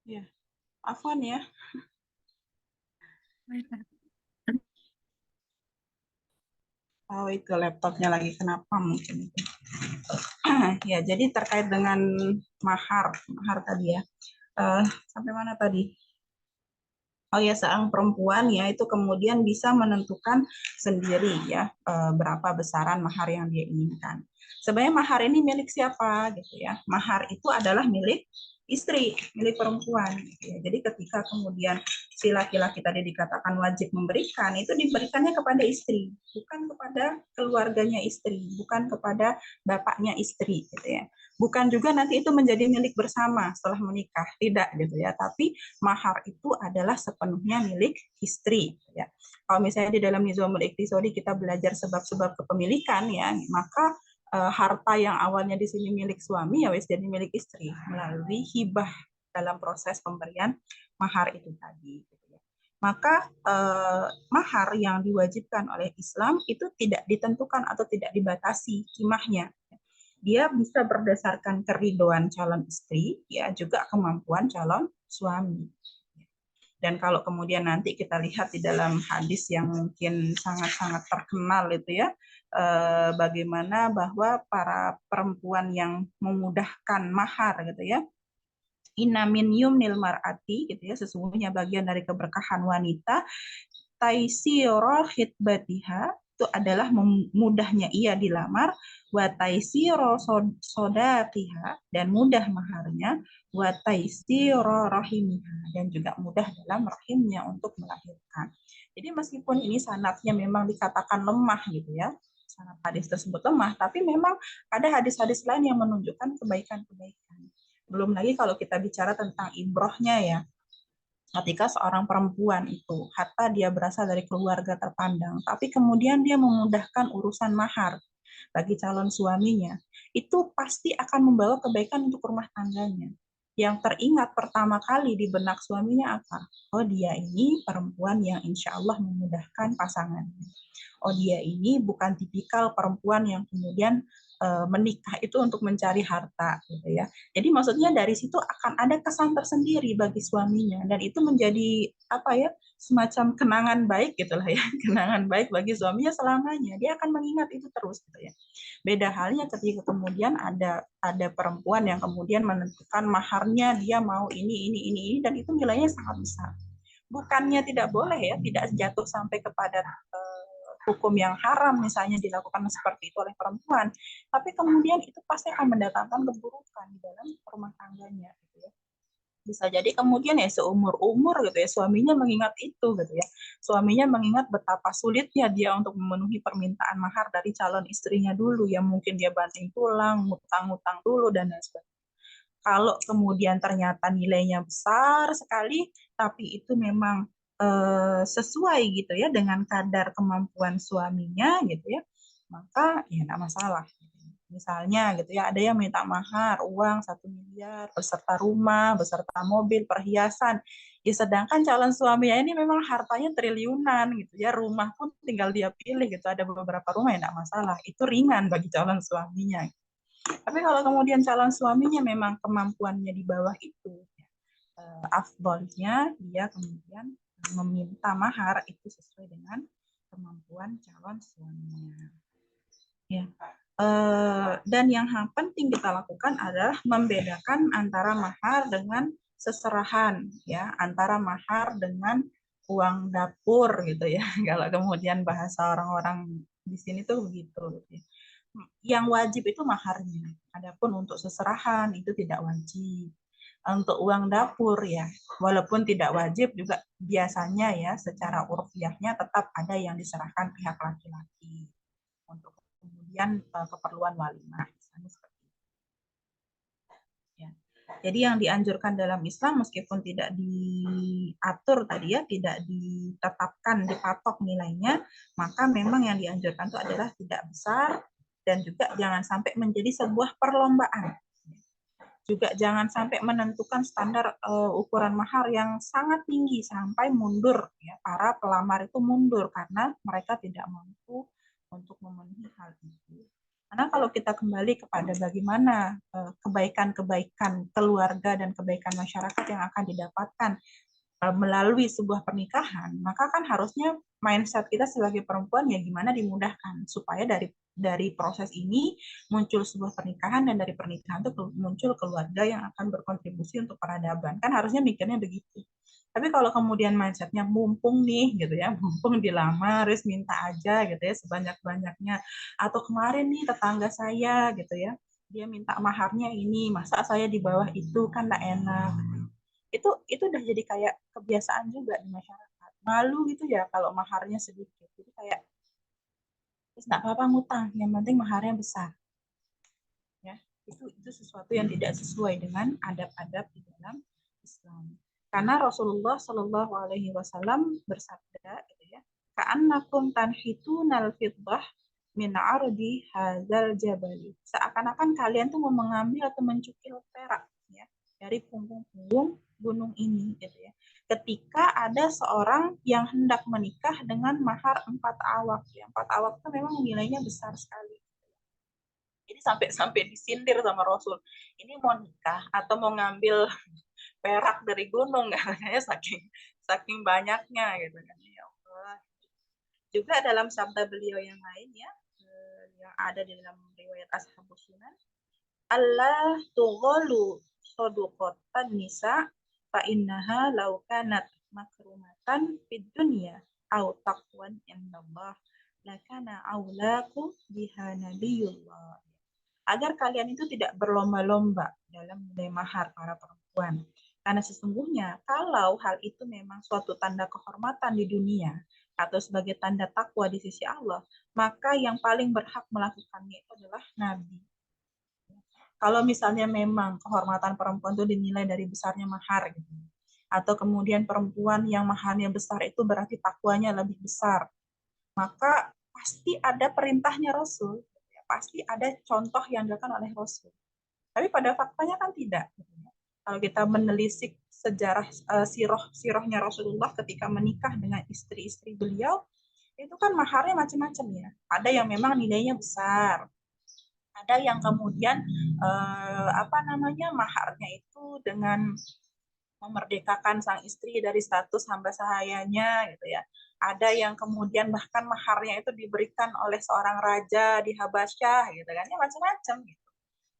Ya, afwan ya. Oh, itu laptopnya lagi kenapa mungkin. Ya, jadi terkait dengan mahar tadi ya. Sampai mana tadi? Oh ya, seorang perempuan, ya, itu kemudian bisa menentukan sendiri, ya, berapa besaran mahar yang dia inginkan. Sebenarnya mahar ini milik siapa, gitu ya? Mahar itu adalah milik istri, milik perempuan, gitu ya. Jadi ketika kemudian si laki-laki tadi dikatakan wajib memberikan, itu diberikannya kepada istri, bukan kepada keluarganya istri, bukan kepada bapaknya istri, gitu ya. Bukan juga nanti itu menjadi milik bersama setelah menikah, tidak, gitu ya. Tapi mahar itu adalah sepenuhnya milik istri, ya. Kalau misalnya di dalam Nizamul Iqtisadi kita belajar sebab-sebab kepemilikan, ya, maka harta yang awalnya di sini milik suami ya wis jadi milik istri melalui hibah dalam proses pemberian mahar itu tadi, gitu ya. Maka mahar yang diwajibkan oleh Islam itu tidak ditentukan atau tidak dibatasi kimahnya. Dia bisa berdasarkan keridoan calon istri, ya, juga kemampuan calon suami. Dan kalau kemudian nanti kita lihat di dalam hadis yang mungkin sangat-sangat terkenal itu, ya, bagaimana bahwa para perempuan yang memudahkan mahar, gitu ya, inna min yumnil mar'ati, gitu ya, sesungguhnya bagian dari keberkahan wanita taisiro khitbatiha, itu adalah mudahnya ia dilamar, wa taisiro sodaqiha, dan mudah maharnya, wa taisiro rahimiha, dan juga mudah dalam rahimnya untuk melahirkan. Jadi meskipun ini sanadnya memang dikatakan lemah, gitu ya, sanad hadis tersebut lemah, tapi memang ada hadis-hadis lain yang menunjukkan kebaikan-kebaikan. Belum lagi kalau kita bicara tentang ibrohnya, ya, ketika seorang perempuan itu, hatta dia berasal dari keluarga terpandang, tapi kemudian dia memudahkan urusan mahar bagi calon suaminya, itu pasti akan membawa kebaikan untuk rumah tangganya. Yang teringat pertama kali di benak suaminya apa? Oh, dia ini perempuan yang insya Allah memudahkan pasangannya. Oh, dia ini bukan tipikal perempuan yang kemudian menikah itu untuk mencari harta, gitu ya. Jadi maksudnya dari situ akan ada kesan tersendiri bagi suaminya, dan itu menjadi apa ya, semacam kenangan baik, gitulah ya, kenangan baik bagi suaminya selamanya. Dia akan mengingat itu terus, gitu ya. Beda halnya ketika kemudian ada perempuan yang kemudian menentukan maharnya dia mau ini, dan itu nilainya sangat besar. Bukannya tidak boleh, ya, tidak jatuh sampai kepada hukum yang haram misalnya dilakukan seperti itu oleh perempuan, tapi kemudian itu pasti akan mendatangkan keburukan di dalam rumah tangganya, gitu ya. Bisa jadi kemudian ya seumur-umur, gitu ya, suaminya mengingat itu, gitu ya. Suaminya mengingat betapa sulitnya dia untuk memenuhi permintaan mahar dari calon istrinya dulu, yang mungkin dia banting tulang, ngutang-ngutang dulu, dan lain sebagainya. Kalau kemudian ternyata nilainya besar sekali, tapi itu memang sesuai gitu ya dengan kadar kemampuan suaminya gitu ya, maka ya nggak masalah. Misalnya gitu ya, ada yang minta mahar uang 1 miliar beserta rumah, beserta mobil, perhiasan. Ya, sedangkan calon suaminya ini memang hartanya triliunan gitu ya, rumah pun tinggal dia pilih gitu. Ada beberapa rumah yang tidak masalah, itu ringan bagi calon suaminya. Tapi kalau kemudian calon suaminya memang kemampuannya di bawah itu, afdolnya dia kemudian meminta mahar itu sesuai dengan kemampuan calon suaminya. Ya. Dan yang penting kita lakukan adalah membedakan antara mahar dengan seserahan, ya, antara mahar dengan uang dapur gitu ya. Kalau kemudian bahasa orang-orang di sini tuh begitu. Gitu ya. Yang wajib itu maharnya. Adapun untuk seserahan itu tidak wajib. Untuk uang dapur ya, walaupun tidak wajib juga biasanya ya secara urfiahnya tetap ada yang diserahkan pihak laki-laki untuk kemudian keperluan walimah, misalnya seperti itu. Ya. Jadi yang dianjurkan dalam Islam meskipun tidak diatur tadi ya, tidak ditetapkan, dipatok nilainya, maka memang yang dianjurkan itu adalah tidak besar dan juga jangan sampai menjadi sebuah perlombaan. Juga jangan sampai menentukan standar ukuran mahar yang sangat tinggi sampai mundur ya, para pelamar itu mundur karena mereka tidak mampu untuk memenuhi hal itu. Karena kalau kita kembali kepada bagaimana kebaikan-kebaikan keluarga dan kebaikan masyarakat yang akan didapatkan melalui sebuah pernikahan, maka kan harusnya mindset kita sebagai perempuan ya gimana dimudahkan supaya dari proses ini muncul sebuah pernikahan dan dari pernikahan itu muncul keluarga yang akan berkontribusi untuk peradaban. Kan harusnya mikirnya begitu. Tapi kalau kemudian mindsetnya mumpung nih gitu ya, mumpung dilamar, harus minta aja gitu ya sebanyak-banyaknya. Atau kemarin nih tetangga saya gitu ya, dia minta maharnya ini, masa saya di bawah itu kan nggak enak. Itu udah jadi kayak kebiasaan juga di masyarakat. Malu gitu ya kalau maharnya sedikit. Jadi kayak terus nggak apa-apa ngutang, yang penting maharnya besar. Ya, itu sesuatu yang tidak sesuai dengan adab-adab di dalam Islam. Karena Rasulullah Shallallahu Alaihi Wasallam bersabda, gitu ya, "Ka'annakum tanhitunal fiddah min ardi hadzal jabali." Seakan-akan kalian tuh mau mengambil atau mencukil perak ya dari punggung-punggung gunung ini, gitu ya. Ketika ada seorang yang hendak menikah dengan mahar 4 awaq, ya, 4 awaq itu memang nilainya besar sekali. Jadi sampai disindir sama Rasul. Ini mau nikah atau mau ngambil perak dari gunung katanya saking banyaknya gitu kan ya Allah. Juga dalam sabda beliau yang lain ya yang ada di dalam riwayat Ashabus Sunan, Allah tughalu soduqatan nisa fa innaha law kanat makrumatan fid dunya au taqwan indallah lakana aulaku biha nabiyullah. Agar kalian itu tidak berlomba-lomba dalam nilai mahar para perempuan. Karena sesungguhnya kalau hal itu memang suatu tanda kehormatan di dunia atau sebagai tanda takwa di sisi Allah, maka yang paling berhak melakukannya itu adalah Nabi. Kalau misalnya memang kehormatan perempuan itu dinilai dari besarnya mahar, gitu, atau kemudian perempuan yang maharnya besar itu berarti takwanya lebih besar, maka pasti ada perintahnya Rasul. Pasti ada contoh yang dilakukan oleh Rasul. Tapi pada faktanya kan tidak. Kalau kita menelisik sejarah sirohnya Rasulullah ketika menikah dengan istri-istri beliau, itu kan maharnya macam-macam ya. Ada yang memang nilainya besar, ada yang kemudian maharnya itu dengan memerdekakan sang istri dari status hamba sahayanya gitu ya. Ada yang kemudian bahkan maharnya itu diberikan oleh seorang raja di Habasyah gitu kan ya, macam-macam gitu.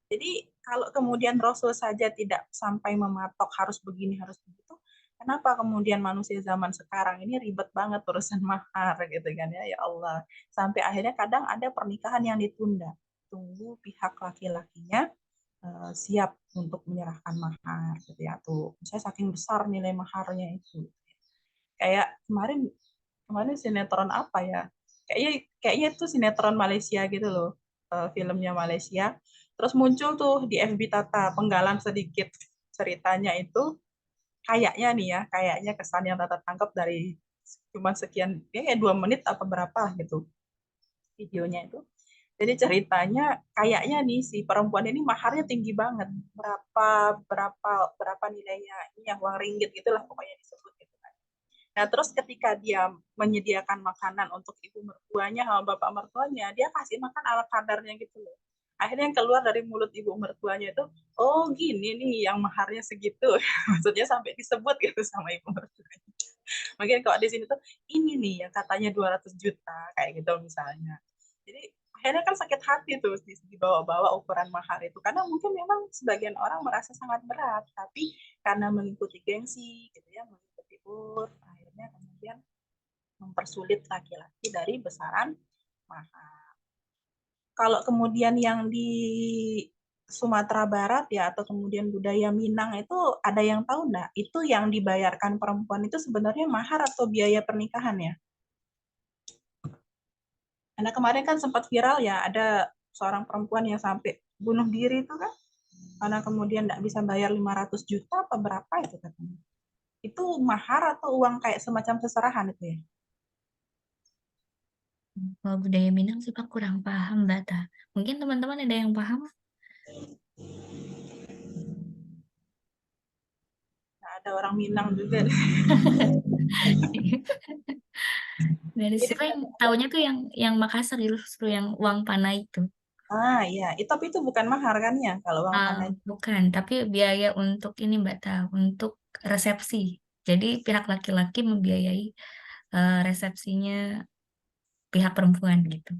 Jadi kalau kemudian Rasul saja tidak sampai mematok harus begini harus begitu, kenapa kemudian manusia zaman sekarang ini ribet banget urusan mahar gitu kan ya, ya Allah. Sampai akhirnya kadang ada pernikahan yang ditunda, tunggu pihak laki-lakinya siap untuk menyerahkan mahar gitu ya, tuh saya saking besar nilai maharnya itu. Kayak kemarin sinetron apa ya, kayaknya itu sinetron Malaysia gitu loh, filmnya Malaysia. Terus muncul tuh di FB Tata penggalan sedikit ceritanya itu kayaknya kesan yang Tata tangkap dari cuma sekian ya kayak 2 menit apa berapa gitu videonya itu. Jadi ceritanya kayaknya nih si perempuan ini maharnya tinggi banget. Berapa nilainya ini yang uang ringgit gitulah pokoknya disebut gitu kan. Nah, terus ketika dia menyediakan makanan untuk ibu mertuanya sama bapak mertuanya, dia kasih makan ala kadarnya gitu loh. Akhirnya yang keluar dari mulut ibu mertuanya itu, oh gini nih yang maharnya segitu. Maksudnya sampai disebut gitu sama ibu mertuanya. Mungkin kalau di sini tuh ini nih yang katanya 200 juta kayak gitu misalnya. Jadi akhirnya kan sakit hati tuh dibawa-bawa ukuran mahar itu karena mungkin memang sebagian orang merasa sangat berat, tapi karena mengikuti gengsi gitu ya, mengikuti akhirnya kemudian mempersulit laki-laki dari besaran mahar. Kalau kemudian yang di Sumatera Barat ya atau kemudian budaya Minang itu ada yang tahu nggak? Itu yang dibayarkan perempuan itu sebenarnya mahar atau biaya pernikahan ya? Karena kemarin kan sempat viral ya ada seorang perempuan yang sampai bunuh diri itu kan karena kemudian nggak bisa bayar 500 juta apa berapa itu katanya. Itu mahar atau uang kayak semacam seserahan itu ya? Kalau budaya Minang sih Pak kurang paham, Mbak Ta. Mungkin teman-teman ada yang paham? Nah, ada orang Minang juga. Dari Jadi siapa yang tahunya tuh yang Makassar justru yang uang panai itu. iya, tapi itu bukan mahar kan ya kalau uang Ah, panai. bukan, tapi biaya untuk ini Mbak Ta, untuk resepsi. Jadi pihak laki-laki membiayai resepsinya pihak perempuan gitu.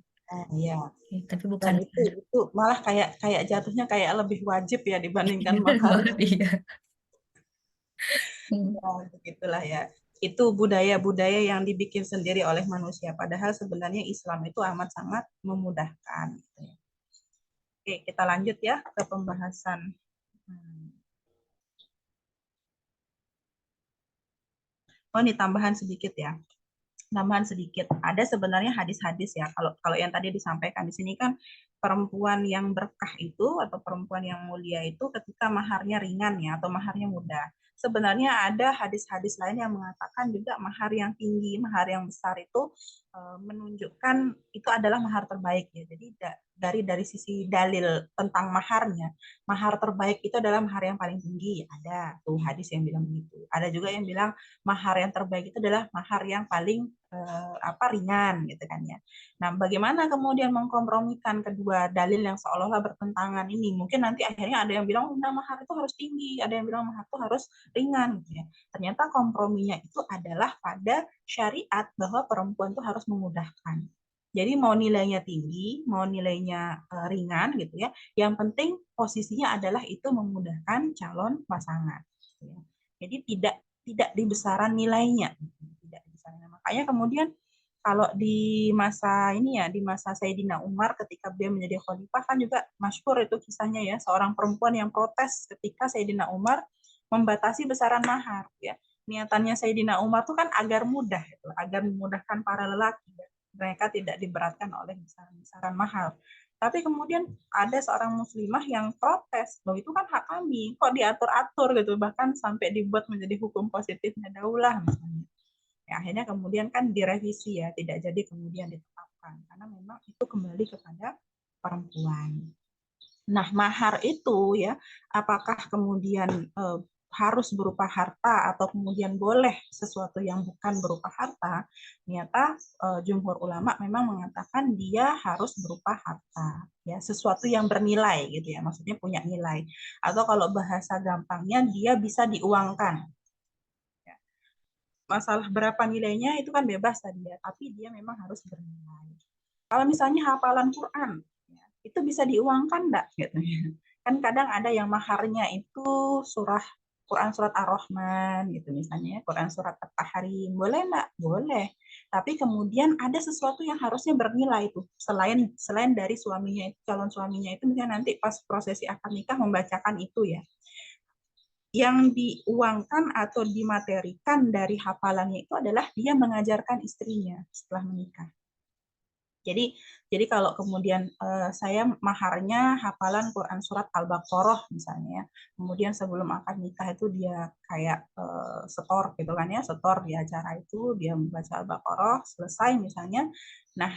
Iya. Tapi Dan bukan itu malah kayak kayak jatuhnya kayak lebih wajib ya dibandingkan mahar. banget iya. Ya, begitulah ya. Itu budaya-budaya yang dibikin sendiri oleh manusia. Padahal sebenarnya Islam itu amat sangat memudahkan. Gitu ya. Oke, kita lanjut ya ke pembahasan. Hmm. Oh, ini tambahan sedikit ya. Tambahan sedikit. Ada sebenarnya hadis-hadis ya. Kalau kalau yang tadi disampaikan di sini kan perempuan yang berkah itu atau perempuan yang mulia itu ketika maharnya ringan ya atau maharnya mudah. Sebenarnya ada hadis-hadis lain yang mengatakan juga mahar yang tinggi, mahar yang besar itu menunjukkan itu adalah mahar terbaik ya. Jadi dari sisi dalil tentang maharnya, mahar terbaik itu adalah mahar yang paling tinggi. Ada tuh hadis yang bilang begitu. Ada juga yang bilang mahar yang terbaik itu adalah mahar yang paling ringan gitu kan ya. Nah, bagaimana kemudian mengkompromikan kedua dalil yang seolah-olah bertentangan ini? Mungkin nanti akhirnya ada yang bilang nah, mahar itu harus tinggi, ada yang bilang mahar itu harus ringan gitu ya. Ternyata komprominya itu adalah pada syariat bahwa perempuan itu harus memudahkan. Jadi mau nilainya tinggi, mau nilainya ringan gitu ya, yang penting posisinya adalah itu memudahkan calon pasangan. Gitu ya. Jadi tidak di besaran nilainya, tidak di besaran. Makanya kemudian kalau di masa ini ya, di masa Sayyidina Umar ketika beliau menjadi khalifah kan juga masyhur itu kisahnya ya, seorang perempuan yang protes ketika Sayyidina Umar membatasi besaran mahar ya. Niatannya Sayyidina Umar itu kan agar mudah itu, agar memudahkan para lelaki ya. Mereka tidak diberatkan oleh besaran mahar. Tapi kemudian ada seorang muslimah yang protes, loh itu kan hak kami, kok diatur-atur gitu, bahkan sampai dibuat menjadi hukum positifnya daulah misalnya. Ya, akhirnya kemudian kan direvisi ya, tidak jadi kemudian ditetapkan, karena memang itu kembali kepada perempuan. Nah, mahar itu ya, apakah kemudian harus berupa harta atau kemudian boleh sesuatu yang bukan berupa harta? Ternyata jumhur ulama memang mengatakan dia harus berupa harta, ya, sesuatu yang bernilai gitu ya, maksudnya punya nilai. Atau kalau bahasa gampangnya dia bisa diuangkan. Ya. Masalah berapa nilainya itu kan bebas tadi ya, tapi dia memang harus bernilai. Kalau misalnya hafalan Quran, ya, itu bisa diuangkan enggak? Gitu. Kan kadang ada yang maharnya itu surah Quran surat Ar-Rahman gitu misalnya, Quran surat At-Tahrim. Boleh enggak? Boleh. Tapi kemudian ada sesuatu yang harusnya bernilai itu selain dari suaminya itu, calon suaminya itu misalnya nanti pas prosesi akad nikah membacakan itu ya. Yang diuangkan atau dimaterikan dari hafalannya itu adalah dia mengajarkan istrinya setelah menikah. Jadi kalau kemudian saya maharnya hafalan Quran surat Al-Baqarah misalnya ya. Kemudian sebelum akad nikah itu dia kayak setor gitu kan ya, setor di acara itu dia membaca Al-Baqarah selesai misalnya. Nah,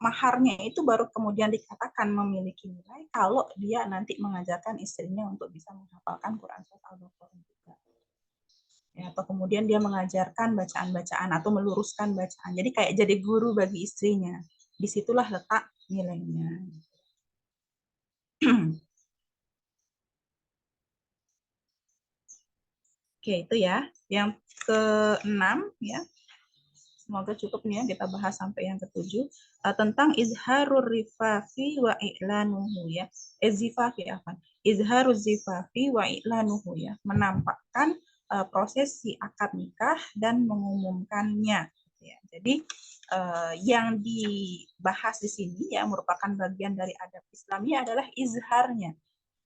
maharnya itu baru kemudian dikatakan memiliki nilai kalau dia nanti mengajarkan istrinya untuk bisa menghafalkan Quran surat Al-Baqarah juga. Ya, atau kemudian dia mengajarkan bacaan-bacaan atau meluruskan bacaan. Jadi kayak jadi guru bagi istrinya. Disitulah letak nilainya. Oke, itu ya. Yang keenam ya. Semoga cukup nih ya kita bahas sampai yang ketujuh tentang izharur rifafi wa i'lanuhu ya. Zifafi apa? Izharur zifafi wa i'lanuhu ya. Menampakkan prosesi akad nikah dan mengumumkannya. Ya. Jadi yang dibahas di sini ya merupakan bagian dari adab Islamnya adalah izharnya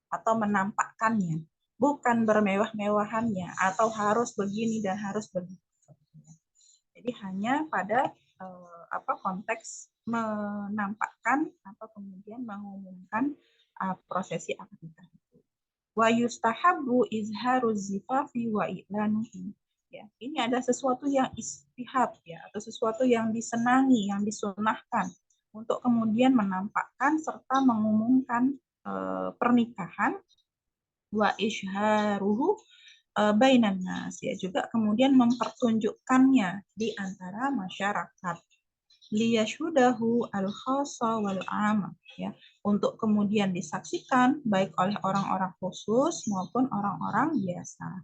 atau menampakkannya, bukan bermewah-mewahannya atau harus begini dan harus begitu. Jadi hanya pada konteks menampakkan atau kemudian mengumumkan prosesi akad nikah itu. Wa yustahabbu izharu zifafi wa i'lanuhu. Ya, ini ada sesuatu yang istihab ya atau sesuatu yang disenangi, yang disunahkan untuk kemudian menampakkan serta mengumumkan pernikahan wa isharuhu bainan nas ya juga kemudian mempertunjukkannya di antara masyarakat liyashhudahu al-khassa wal 'amma ya untuk kemudian disaksikan baik oleh orang-orang khusus maupun orang-orang biasa.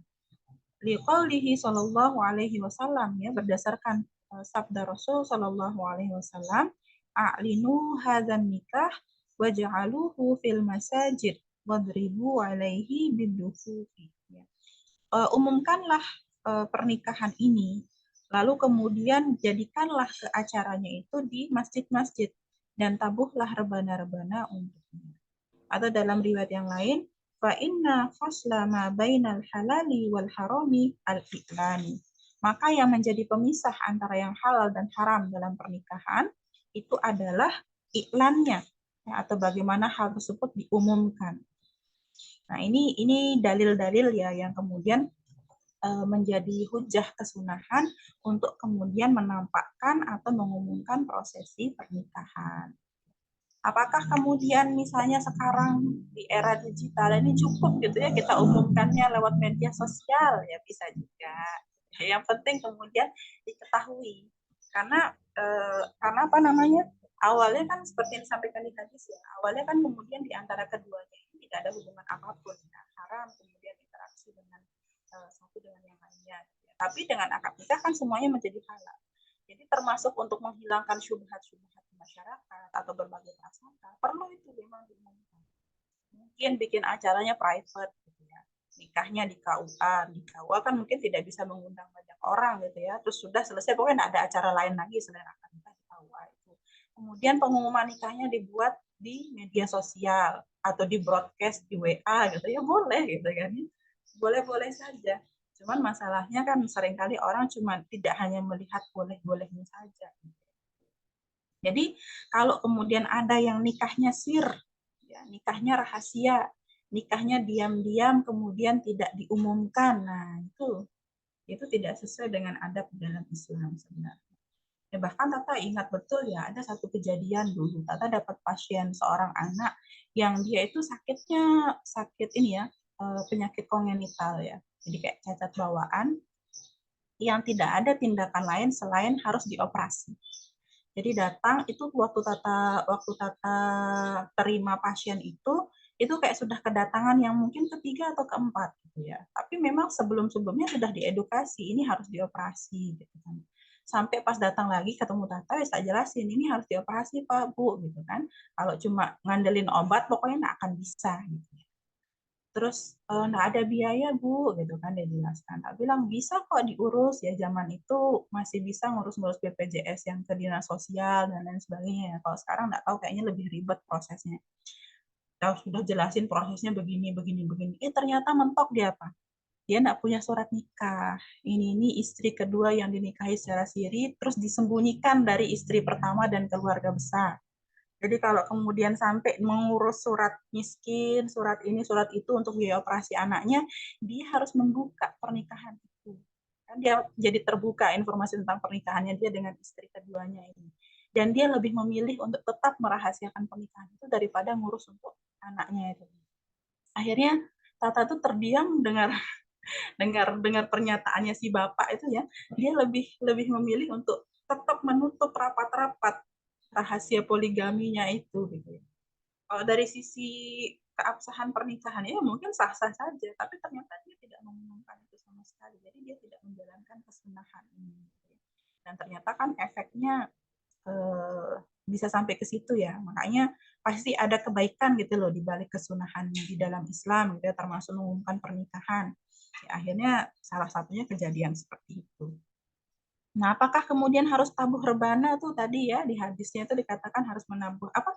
Liqaulihi sallallahu alaihi wasallam ya berdasarkan sabda Rasul sallallahu alaihi wasallam a'linu hadzan nikah waj'aluhu fil masajid wadribu alaihi bidufufi ya. Umumkanlah pernikahan ini, lalu kemudian jadikanlah ke acaranya itu di masjid-masjid dan tabuhlah rebana-rebana untuknya. Atau dalam riwayat yang lain, fa inna fasla ma bainal halali wal harami al-i'lani. Maka yang menjadi pemisah antara yang halal dan haram dalam pernikahan itu adalah iklannya ya, atau bagaimana hal tersebut diumumkan. Nah, ini dalil-dalil ya yang kemudian menjadi hujah kesunahan untuk kemudian menampakkan atau mengumumkan prosesi pernikahan. Apakah kemudian misalnya sekarang di era digital ini cukup gitu ya kita umumkannya lewat media sosial ya bisa juga. Yang penting kemudian diketahui karena apa namanya awalnya kan seperti yang disampaikan di hadis ya awalnya kan kemudian di antara keduanya ini tidak ada hubungan apapun ya. Haram kemudian interaksi dengan satu dengan yang lainnya. Tapi dengan akad nikah kan semuanya menjadi halal. Jadi termasuk untuk menghilangkan syubhat-syubhat di masyarakat atau berbagai prasangka, perlu itu memang diumumkan. Mungkin bikin acaranya private gitu ya. Nikahnya di KUA, kan mungkin tidak bisa mengundang banyak orang gitu ya. Terus sudah selesai pokoknya tidak ada acara lain lagi selain akad nikah di KUA itu. Kemudian pengumuman nikahnya dibuat di media sosial atau di broadcast di WA gitu ya boleh gitu kan. Boleh-boleh saja. Cuman masalahnya kan seringkali orang cuma tidak hanya melihat boleh-bolehnya saja. Jadi kalau kemudian ada yang nikahnya sir, ya, nikahnya rahasia, nikahnya diam-diam kemudian tidak diumumkan, nah itu tidak sesuai dengan adab dalam Islam sebenarnya. Ya, bahkan Tata ingat betul ya ada satu kejadian dulu Tata dapat pasien seorang anak yang dia itu sakit ini ya penyakit kongenital ya jadi kayak cacat bawaan yang tidak ada tindakan lain selain harus dioperasi. Jadi datang itu waktu Tata terima pasien itu kayak sudah kedatangan yang mungkin ketiga atau keempat gitu ya. Tapi memang sebelumnya sudah diedukasi ini harus dioperasi gitu kan. Sampai pas datang lagi ketemu Tata ya saya jelasin ini harus dioperasi Pak Bu gitu kan. Kalau cuma ngandelin obat pokoknya nggak akan bisa gitu. Terus nggak ada biaya Bu gitu kan dia jelaskan. Aku bilang bisa kok diurus ya zaman itu masih bisa ngurus-ngurus BPJS yang ke dinas sosial dan lain sebagainya. Kalau sekarang nggak tahu kayaknya lebih ribet prosesnya. Kita sudah jelasin prosesnya begini. Ternyata mentok dia apa? dia nggak punya surat nikah. Ini istri kedua yang dinikahi secara siri, terus disembunyikan dari istri pertama dan keluarga besar. Jadi kalau kemudian sampai mengurus surat miskin, surat ini, surat itu untuk biaya operasi anaknya, dia harus membuka pernikahan itu. Kan dia jadi terbuka informasi tentang pernikahannya dia dengan istri keduanya ini. Dan dia lebih memilih untuk tetap merahasiakan pernikahan itu daripada ngurus untuk anaknya itu. Akhirnya Tata tuh terdiam dengar dengar pernyataannya si bapak itu ya, dia lebih memilih untuk tetap menutup rapat-rapat rahasia poligaminya itu gitu. Kalau dari sisi keabsahan pernikahan ya mungkin sah-sah saja, tapi ternyata dia tidak mengumumkan itu sama sekali. Jadi dia tidak menjalankan kesunahan ini. Dan ternyata kan efeknya bisa sampai ke situ ya. Makanya pasti ada kebaikan gitu loh di balik kesunahan di dalam Islam gitu ya, termasuk mengumumkan pernikahan. Ya, akhirnya salah satunya kejadian seperti itu. Nah, apakah kemudian harus tabuh rebana tuh tadi ya di hadisnya itu dikatakan harus menabuh apa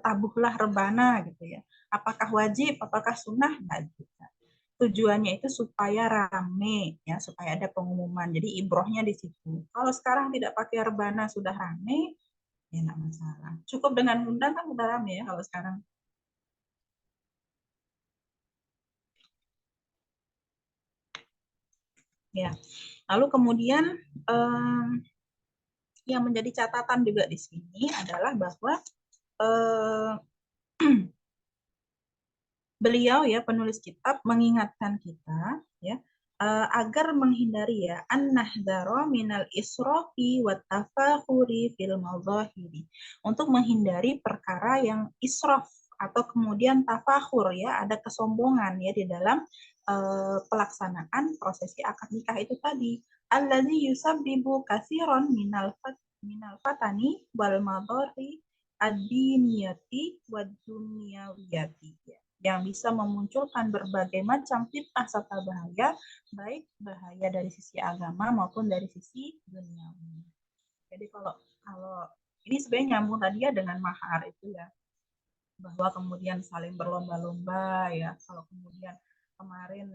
tabuhlah rebana gitu ya. Apakah wajib? Apakah sunnah? Nah, juga. Tujuannya itu supaya rame ya, supaya ada pengumuman. Jadi ibrohnya di situ. Kalau sekarang tidak pakai rebana sudah rame, ya nggak masalah. Cukup dengan undang kan udah rame ya kalau sekarang. Ya. Lalu kemudian yang menjadi catatan juga di sini adalah bahwa eh, beliau ya penulis kitab mengingatkan kita ya agar menghindari ya an-nahdhara minal israfi wat tafakhuri fil mazahiri, untuk menghindari perkara yang israf atau kemudian tafakhur ya, ada kesombongan ya di dalam pelaksanaan prosesi akad nikah itu tadi, alladzi yusabbibu katsiran minal fatani wal madari ad-diniyati wad dunyawiyati, ya, yang bisa memunculkan berbagai macam fitnah serta bahaya, baik bahaya dari sisi agama maupun dari sisi duniawi. Jadi kalau kalau ini sebenarnya nyambung tadi ya dengan mahar itu ya, bahwa kemudian saling berlomba-lomba ya, kalau kemudian kemarin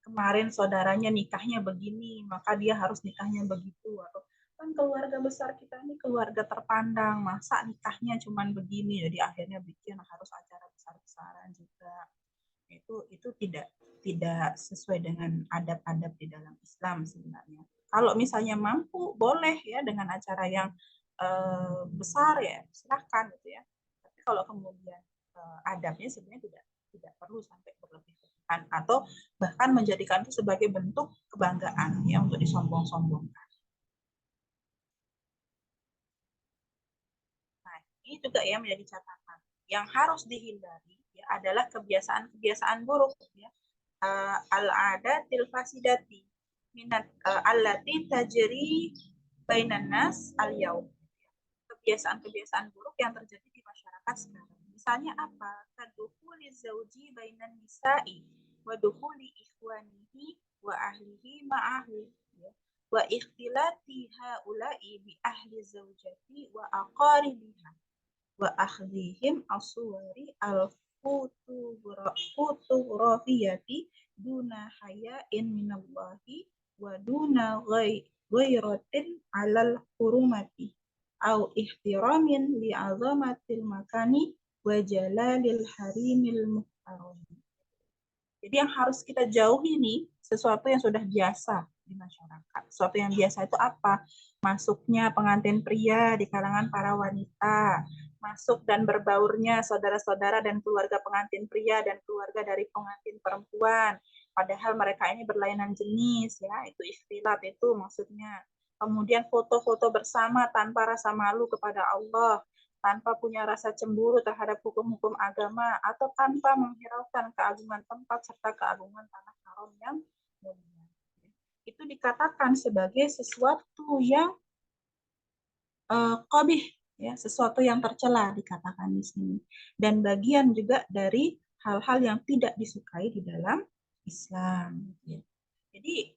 kemarin saudaranya nikahnya begini, maka dia harus nikahnya begitu, atau kan keluarga besar kita ini keluarga terpandang, masa nikahnya cuman begini, jadi akhirnya bikin harus acara besar-besaran juga. Itu tidak sesuai dengan adab-adab di dalam Islam sebenarnya. Kalau misalnya mampu boleh ya dengan acara yang besar ya silahkan gitu ya. Tapi kalau kemudian adabnya sebenarnya tidak perlu sampai berlebih-lebihan atau bahkan menjadikan itu sebagai bentuk kebanggaan ya untuk disombong-sombongkan. Nah, ini juga ya menjadi catatan yang harus dihindari ya, adalah kebiasaan-kebiasaan buruk ya, al-adatil fasidati minat allati tajri bainan nas al-yaum. Kebiasaan-kebiasaan buruk yang terjadi di masyarakat sekarang. Misalnya apa? Kadukhuli zauji bainan nisa'i wa dukhuli ikhwanihi wa ahlihi ma'ahli, ya. Wa ikhtilati haula'i bi ahli zaujati wa aqaribiha wa akhdhihim aswari al-fotografiyati duna haya'in minallahi wa duna ghairatin alal hurumati au ihtiramin li'azamatil makani wa jalalil harimil muhtaram. Jadi yang harus kita jauhi nih sesuatu yang sudah biasa di masyarakat. Sesuatu yang biasa itu apa? Masuknya pengantin pria di kalangan para wanita, masuk dan berbaurnya saudara-saudara dan keluarga pengantin pria dan keluarga dari pengantin perempuan, padahal mereka ini berlainan jenis ya, itu ikhtilat itu maksudnya. Kemudian foto-foto bersama tanpa rasa malu kepada Allah, tanpa punya rasa cemburu terhadap hukum-hukum agama, atau tanpa menghiraukan keagungan tempat serta keagungan tanah haram yang mulia. Itu dikatakan sebagai sesuatu yang qabih, ya, sesuatu yang tercela dikatakan di sini. Dan bagian juga dari hal-hal yang tidak disukai di dalam Islam. Jadi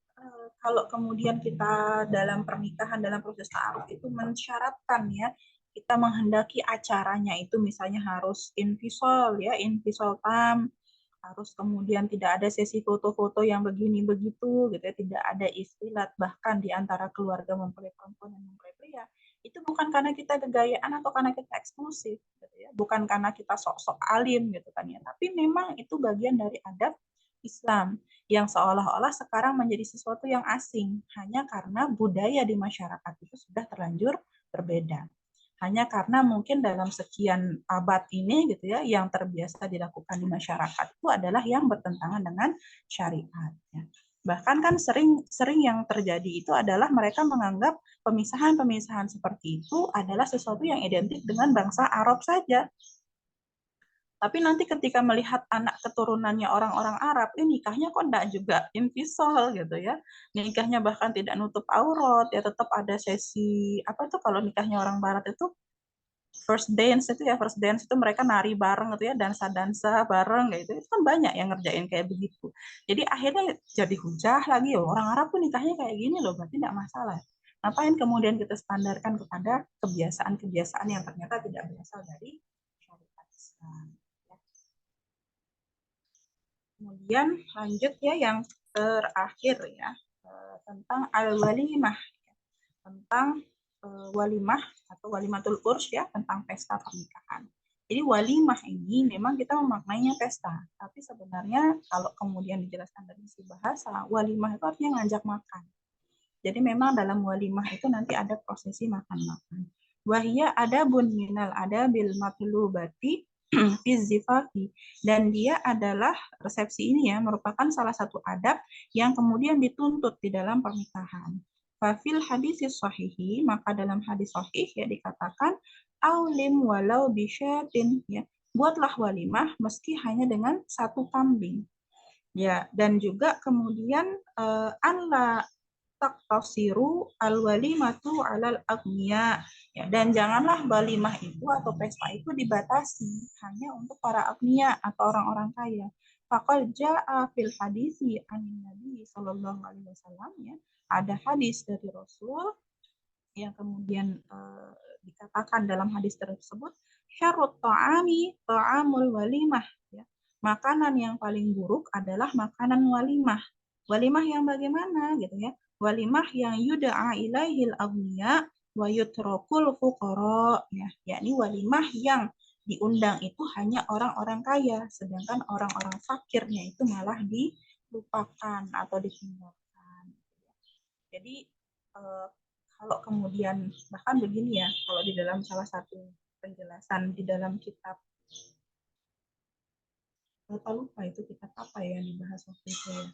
kalau kemudian kita dalam pernikahan, dalam proses ta'aruf itu mensyaratkan ya, kita menghendaki acaranya itu misalnya harus infisol ya, infisol tam, harus kemudian tidak ada sesi foto-foto yang begini begitu gitu ya, tidak ada istilah bahkan di antara keluarga mempelai perempuan dan mempelai pria, itu bukan karena kita kegayaan atau karena kita eksklusif gitu ya, bukan karena kita sok-sok alim gitu kan ya, tapi memang itu bagian dari adab Islam yang seolah-olah sekarang menjadi sesuatu yang asing hanya karena budaya di masyarakat itu sudah terlanjur berbeda. Hanya karena mungkin dalam sekian abad ini gitu ya, yang terbiasa dilakukan di masyarakat itu adalah yang bertentangan dengan syariat. Ya. Bahkan kan sering yang terjadi itu adalah mereka menganggap pemisahan-pemisahan seperti itu adalah sesuatu yang identik dengan bangsa Arab saja. Tapi nanti ketika melihat anak keturunannya orang-orang Arab, nikahnya kok enggak juga infisol gitu ya. Nikahnya bahkan tidak nutup aurat, ya tetap ada sesi, apa tuh kalau nikahnya orang Barat itu first dance itu mereka nari bareng gitu ya, dansa-dansa bareng gitu. Itu kan banyak yang ngerjain kayak begitu. Jadi akhirnya jadi hujah lagi, orang Arab tuh nikahnya kayak gini loh, berarti enggak masalah. Ngapain kemudian kita standarkan kepada kebiasaan-kebiasaan yang ternyata tidak berasal dari syariat Islam. Kemudian lanjut ya yang terakhir ya, tentang al-walimah, tentang walimah atau walimatul urs ya, tentang pesta pernikahan. Jadi walimah ini memang kita memaknainya pesta, tapi sebenarnya kalau kemudian dijelaskan dari sisi bahasa, walimah itu artinya ngajak makan. Jadi memang dalam walimah itu nanti ada prosesi makan-makan. Wahia adabun minal adabil matlubati fizifafi, dan dia adalah resepsi ini ya merupakan salah satu adab yang kemudian dituntut di dalam pernikahan. Fafil hadis sahihi, maka dalam hadis sahih ya dikatakan aulim walau bisyatin, ya buatlah walimah meski hanya dengan satu kambing. Ya, dan juga kemudian anla taktasiru al-walimatu alal agniya, ya, dan janganlah walimah itu atau pesta itu dibatasi hanya untuk para agniya atau orang-orang kaya. Faqad jaa fil hadisi an Nabi sallallahu alaihi wasallam, ya, ada hadis dari Rasul yang kemudian dikatakan dalam hadis tersebut, syarrut ta'ami ta'amul walimah, ya. Makanan yang paling buruk adalah makanan walimah. Walimah yang bagaimana gitu ya? Walimah yang yud'a ilaihil aghniya wa yutrakul fuqara, ya, yakni walimah yang diundang itu hanya orang-orang kaya, sedangkan orang-orang fakirnya itu malah dilupakan atau ditinggalkan. Jadi kalau kemudian bahkan begini ya, kalau di dalam salah satu penjelasan di dalam kitab, lupa itu kitab apa ya yang dibahas waktu itu ya,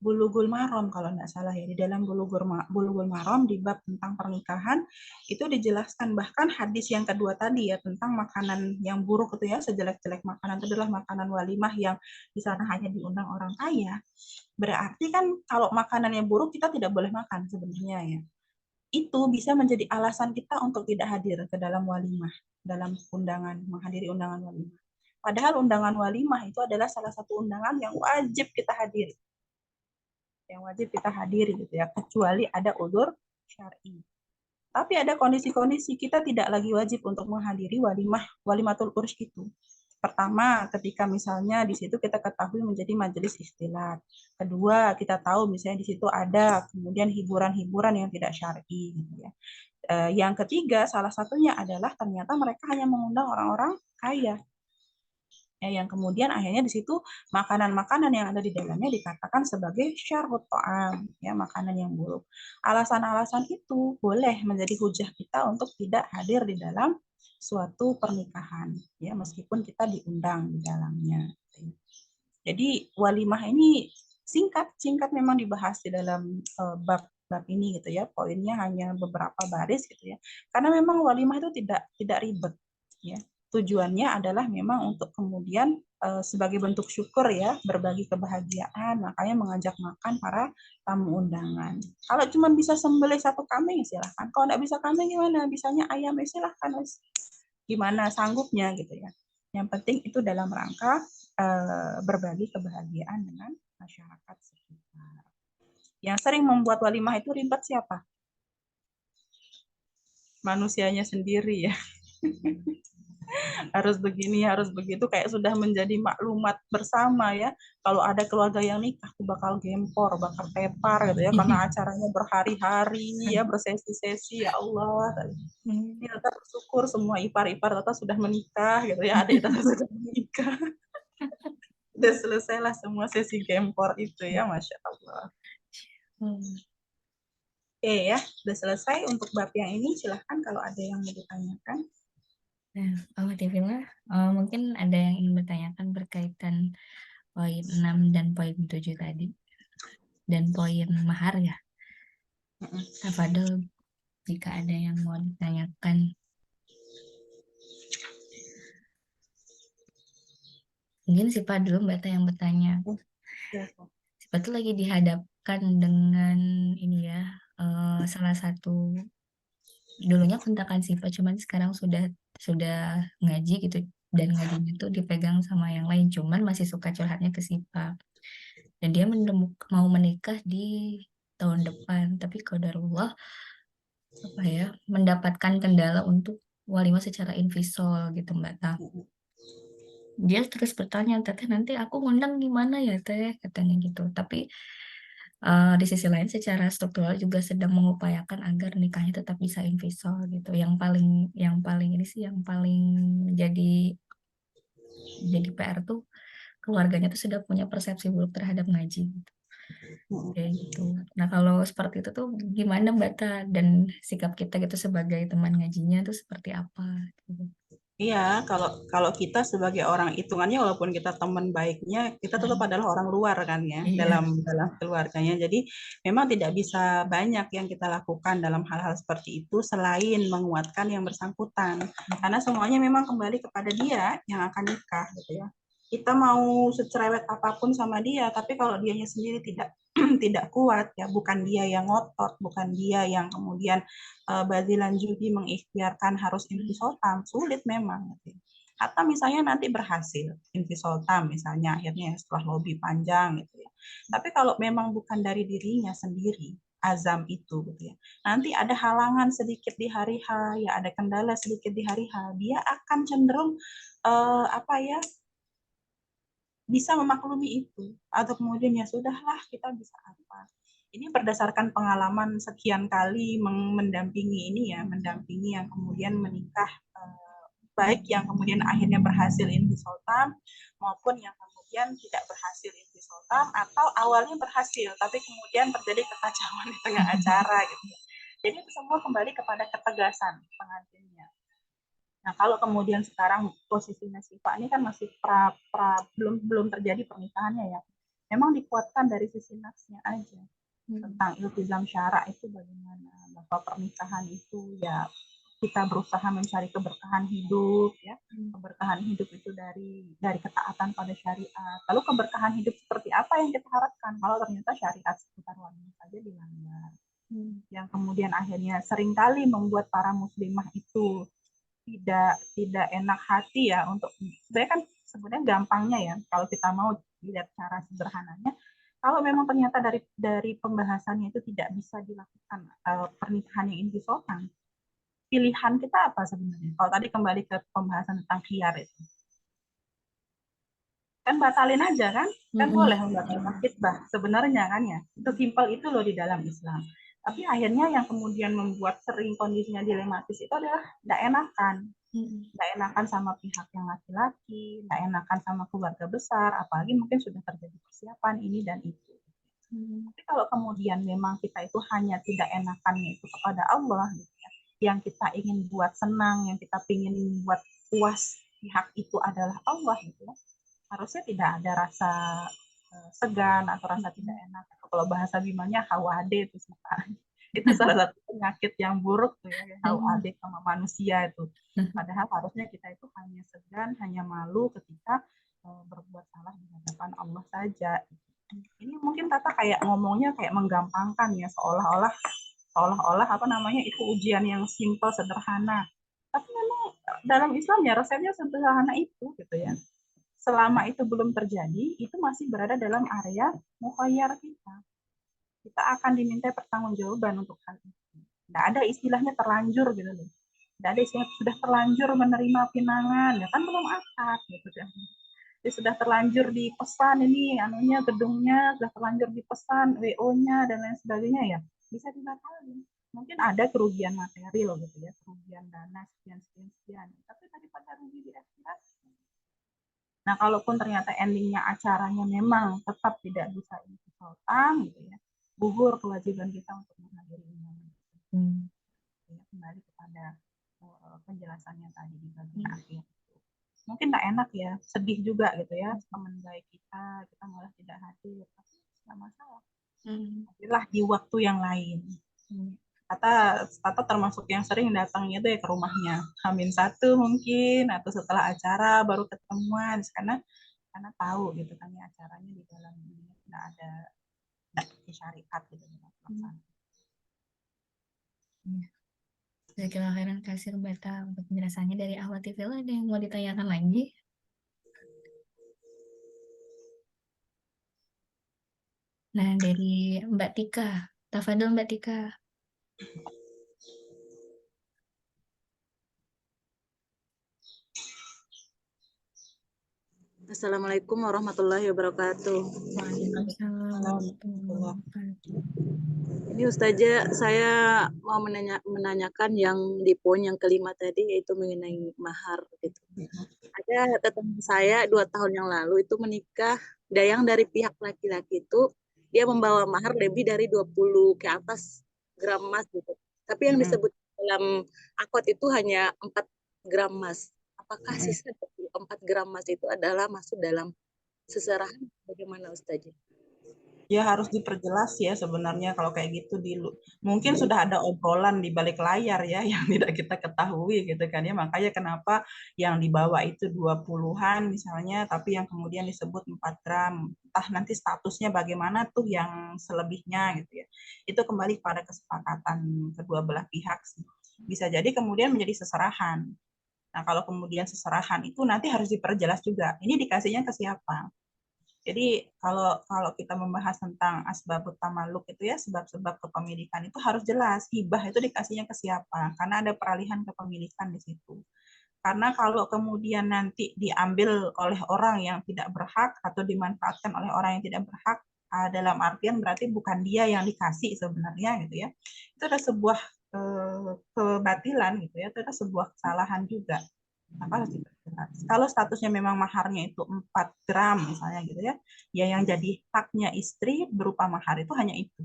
Bulughul Maram kalau nggak salah ya, di dalam Bulughul Maram di bab tentang pernikahan itu dijelaskan, bahkan hadis yang kedua tadi ya tentang makanan yang buruk itu ya, sejelek-jelek makanan itu adalah makanan walimah yang di sana hanya diundang orang kaya. Berarti kan kalau makanannya buruk kita tidak boleh makan sebenarnya ya. Itu bisa menjadi alasan kita untuk tidak hadir ke dalam walimah, dalam undangan, menghadiri undangan walimah. Padahal undangan walimah itu adalah salah satu undangan yang wajib kita hadiri. Yang wajib kita hadiri gitu ya, kecuali ada udzur syar'i. Tapi ada kondisi-kondisi kita tidak lagi wajib untuk menghadiri walimatul urs itu. Pertama, ketika misalnya di situ kita ketahui menjadi majelis istilat. Kedua, kita tahu misalnya di situ ada kemudian hiburan-hiburan yang tidak syar'i gitu ya. Yang ketiga, salah satunya adalah ternyata mereka hanya mengundang orang-orang kaya. Ya, yang kemudian akhirnya di situ makanan-makanan yang ada di dalamnya dikatakan sebagai syarhut ta'am, ya, makanan yang buruk. Alasan-alasan itu boleh menjadi hujah kita untuk tidak hadir di dalam suatu pernikahan, ya, meskipun kita diundang di dalamnya. Jadi walimah ini singkat memang dibahas di dalam bab ini gitu ya, poinnya hanya beberapa baris gitu ya, karena memang walimah itu tidak ribet ya. Tujuannya adalah memang untuk kemudian sebagai bentuk syukur ya, berbagi kebahagiaan, makanya mengajak makan para tamu undangan. Kalau cuma bisa sembelih satu kambing silahkan, kalau nggak bisa kambing gimana, bisanya ayam silahkan, gimana sanggupnya gitu ya. Yang penting itu dalam rangka berbagi kebahagiaan dengan masyarakat sekitar. Yang sering membuat walimah itu ribet siapa? Manusianya sendiri ya. harus begini, harus begitu, kayak sudah menjadi maklumat bersama ya. Kalau ada keluarga yang nikah tuh bakal gempor, bakal tepar gitu ya, karena acaranya berhari-hari ya, bersesi-sesi, ya Allah. Ini Tata bersyukur semua ipar-ipar Tata sudah menikah gitu ya, adik Tata sudah menikah. Udah selesailah semua sesi gempor itu ya, Masya Allah. Oke ya, udah selesai untuk bab yang ini. Silahkan kalau ada yang mau ditanyakan. Nah, Alhamdulillah, mungkin ada yang ingin bertanyakan berkaitan poin 6 dan poin 7 tadi. Dan poin mahar ya. Tafadhol jika ada yang mau ditanyakan. Mungkin Sipa dulu Mbak yang bertanya. Sipa tuh lagi dihadapkan dengan ini ya, salah satu dulunya kontakan Sipa, cuman sekarang sudah ngaji gitu, dan ngajinya tuh dipegang sama yang lain, cuman masih suka curhatnya ke Sipa. Dan dia mau menikah di tahun depan, tapi qadarullah apa ya, mendapatkan kendala untuk walimah secara invisol gitu Mbak Ta. Dia terus bertanya, Teteh nanti aku ngundang gimana ya Teh, katanya gitu. Tapi di sisi lain secara struktural juga sedang mengupayakan agar nikahnya tetap bisa invisol gitu. Yang paling ini sih yang paling jadi PR tuh keluarganya tuh sudah punya persepsi buruk terhadap ngaji gitu. Kayak gitu. Nah kalau seperti itu tuh gimana Mbak Ta, dan sikap kita gitu sebagai teman ngajinya tuh seperti apa gitu. Iya, kalau kita sebagai orang hitungannya, walaupun kita teman baiknya, kita tetap adalah orang luar kan ya, Iya. dalam keluarganya. Jadi memang tidak bisa banyak yang kita lakukan dalam hal-hal seperti itu selain menguatkan yang bersangkutan. Karena semuanya memang kembali kepada dia yang akan nikah gitu ya. Kita mau secerewet apapun sama dia, tapi kalau dianya sendiri tidak tidak kuat ya, bukan dia yang ngotot, bukan dia yang kemudian Bazilan judi mengikhtiarkan harus invisotam, sulit memang. Atau misalnya nanti berhasil invisotam misalnya, akhirnya setelah lobby panjang gitu ya. Tapi kalau memang bukan dari dirinya sendiri, azam itu gitu ya. Nanti ada halangan sedikit di hari H, ya ada kendala sedikit di hari H, dia akan cenderung bisa memaklumi itu, atau kemudian ya sudahlah kita bisa apa. Ini berdasarkan pengalaman sekian kali mendampingi yang kemudian menikah, baik yang kemudian akhirnya berhasil invisotam maupun yang kemudian tidak berhasil invisotam, atau awalnya berhasil tapi kemudian terjadi kekacauan di tengah acara gitu. Jadi itu semua kembali kepada ketegasan pengantinnya. Nah, kalau kemudian sekarang posisinya Siva ini kan masih belum terjadi pernikahannya ya. Memang dikuatkan dari sisi nafsnya aja. Tentang iltizam syara itu bagaimana, bahwa pernikahan itu ya kita berusaha mencari keberkahan hidup ya. Keberkahan hidup itu dari ketaatan pada syariat. Lalu keberkahan hidup seperti apa yang kita harapkan kalau ternyata syariat seputar wanita saja dilanggar. Yang kemudian akhirnya seringkali membuat para muslimah itu tidak enak hati ya, untuk sebenarnya kan sebenarnya gampangnya ya kalau kita mau lihat cara sederhananya, kalau memang ternyata dari pembahasannya itu tidak bisa dilakukan pernikahan yang invisotam, pilihan kita apa sebenarnya? Kalau tadi kembali ke pembahasan tentang khiyar itu, kan batalin aja kan boleh membatalkan khitbah sebenarnya kan ya, itu simpel itu loh di dalam Islam. Tapi akhirnya yang kemudian membuat sering kondisinya dilematis itu adalah tidak enakan sama pihak yang laki-laki, tidak enakan sama keluarga besar, apalagi mungkin sudah terjadi persiapan ini dan itu. Tapi kalau kemudian memang kita itu hanya tidak enakannya itu kepada Allah, gitu ya, yang kita ingin buat senang, yang kita ingin buat puas pihak itu adalah Allah, gitu ya, harusnya tidak ada rasa segan atau rasa tidak enak. Kalau bahasa Bimanya hawade itu itu salah satu penyakit yang buruk tuh ya, hawade sama manusia itu. Padahal harusnya kita itu hanya segan, hanya malu ketika berbuat salah di hadapan Allah saja. Ini mungkin Tata kayak ngomongnya kayak menggampangkan ya, seolah-olah itu ujian yang simpel sederhana. Tapi memang dalam Islam ya resepnya sederhana itu gitu ya. Selama itu belum terjadi, itu masih berada dalam area mukhayyar kita. Kita akan diminta pertanggungjawaban untuk hal itu. Tidak ada istilahnya terlanjur gitu loh. Jadi sudah terlanjur menerima pinangan, ya kan belum akad gitu kan. Jadi sudah terlanjur dipesan ini anunya gedungnya, sudah terlanjur dipesan WO-nya dan lain sebagainya ya bisa dibatalkan. Mungkin ada kerugian material gitu ya, kerugian dana sekian. Tapi daripada rugi di akhirat. Nah, kalaupun ternyata endingnya acaranya memang tetap tidak bisa intisal gitu ya, gugur kewajiban kita untuk menghadiri undangan. Kembali kepada penjelasannya tadi di bagian akhir. Mungkin nggak enak ya, sedih juga gitu ya, teman baik kita malah tidak hadir, tapi nggak masalah. Hadirlah di waktu yang lain. Tata termasuk yang sering datangnya itu ya ke rumahnya, H-1 mungkin, atau setelah acara baru ketemuan, karena tahu gitu kan ya acaranya di dalam ini nggak ada syariat gitu. Jazakallahu khairan kasih Bata untuk penjelasannya. Dari Ahwat TV, ada yang mau ditanyakan lagi? Nah, dari Mbak Tika. Tafadhol Mbak Tika. Assalamualaikum warahmatullahi wabarakatuh. Waalaikumsalam warahmatullahi wabarakatuh. Ini Ustazah, saya mau menanyakan yang di poin yang kelima tadi, yaitu mengenai mahar. Gitu. Ada tetangga saya 2 tahun yang lalu itu menikah, yang dari pihak laki-laki itu dia membawa mahar lebih dari 20 ke atas gram emas gitu. Tapi yang disebut dalam akad itu hanya 4 gram emas. Apakah sisa 4 gram emas itu adalah masuk dalam seserahan? Bagaimana Ustazah? Ya harus diperjelas ya sebenarnya kalau kayak gitu mungkin sudah ada obrolan di balik layar ya yang tidak kita ketahui gitu kan ya, makanya kenapa yang dibawa itu 20-an misalnya tapi yang kemudian disebut 4 gram, entah nanti statusnya bagaimana tuh yang selebihnya gitu ya, itu kembali pada kesepakatan kedua belah pihak sih. Bisa jadi kemudian menjadi seserahan. Nah kalau kemudian seserahan itu nanti harus diperjelas juga ini dikasihnya ke siapa. Jadi kalau kita membahas tentang asbabut tamaluk itu ya, sebab-sebab kepemilikan itu harus jelas hibah itu dikasihnya ke siapa, karena ada peralihan kepemilikan di situ. Karena kalau kemudian nanti diambil oleh orang yang tidak berhak atau dimanfaatkan oleh orang yang tidak berhak, dalam artian berarti bukan dia yang dikasih sebenarnya gitu ya. Itu ada sebuah kebatilan gitu ya, itu ada sebuah kesalahan juga. Apa harus diperjelas. Kalau statusnya memang maharnya itu 4 gram misalnya gitu ya, ya yang jadi haknya istri berupa mahar itu hanya itu.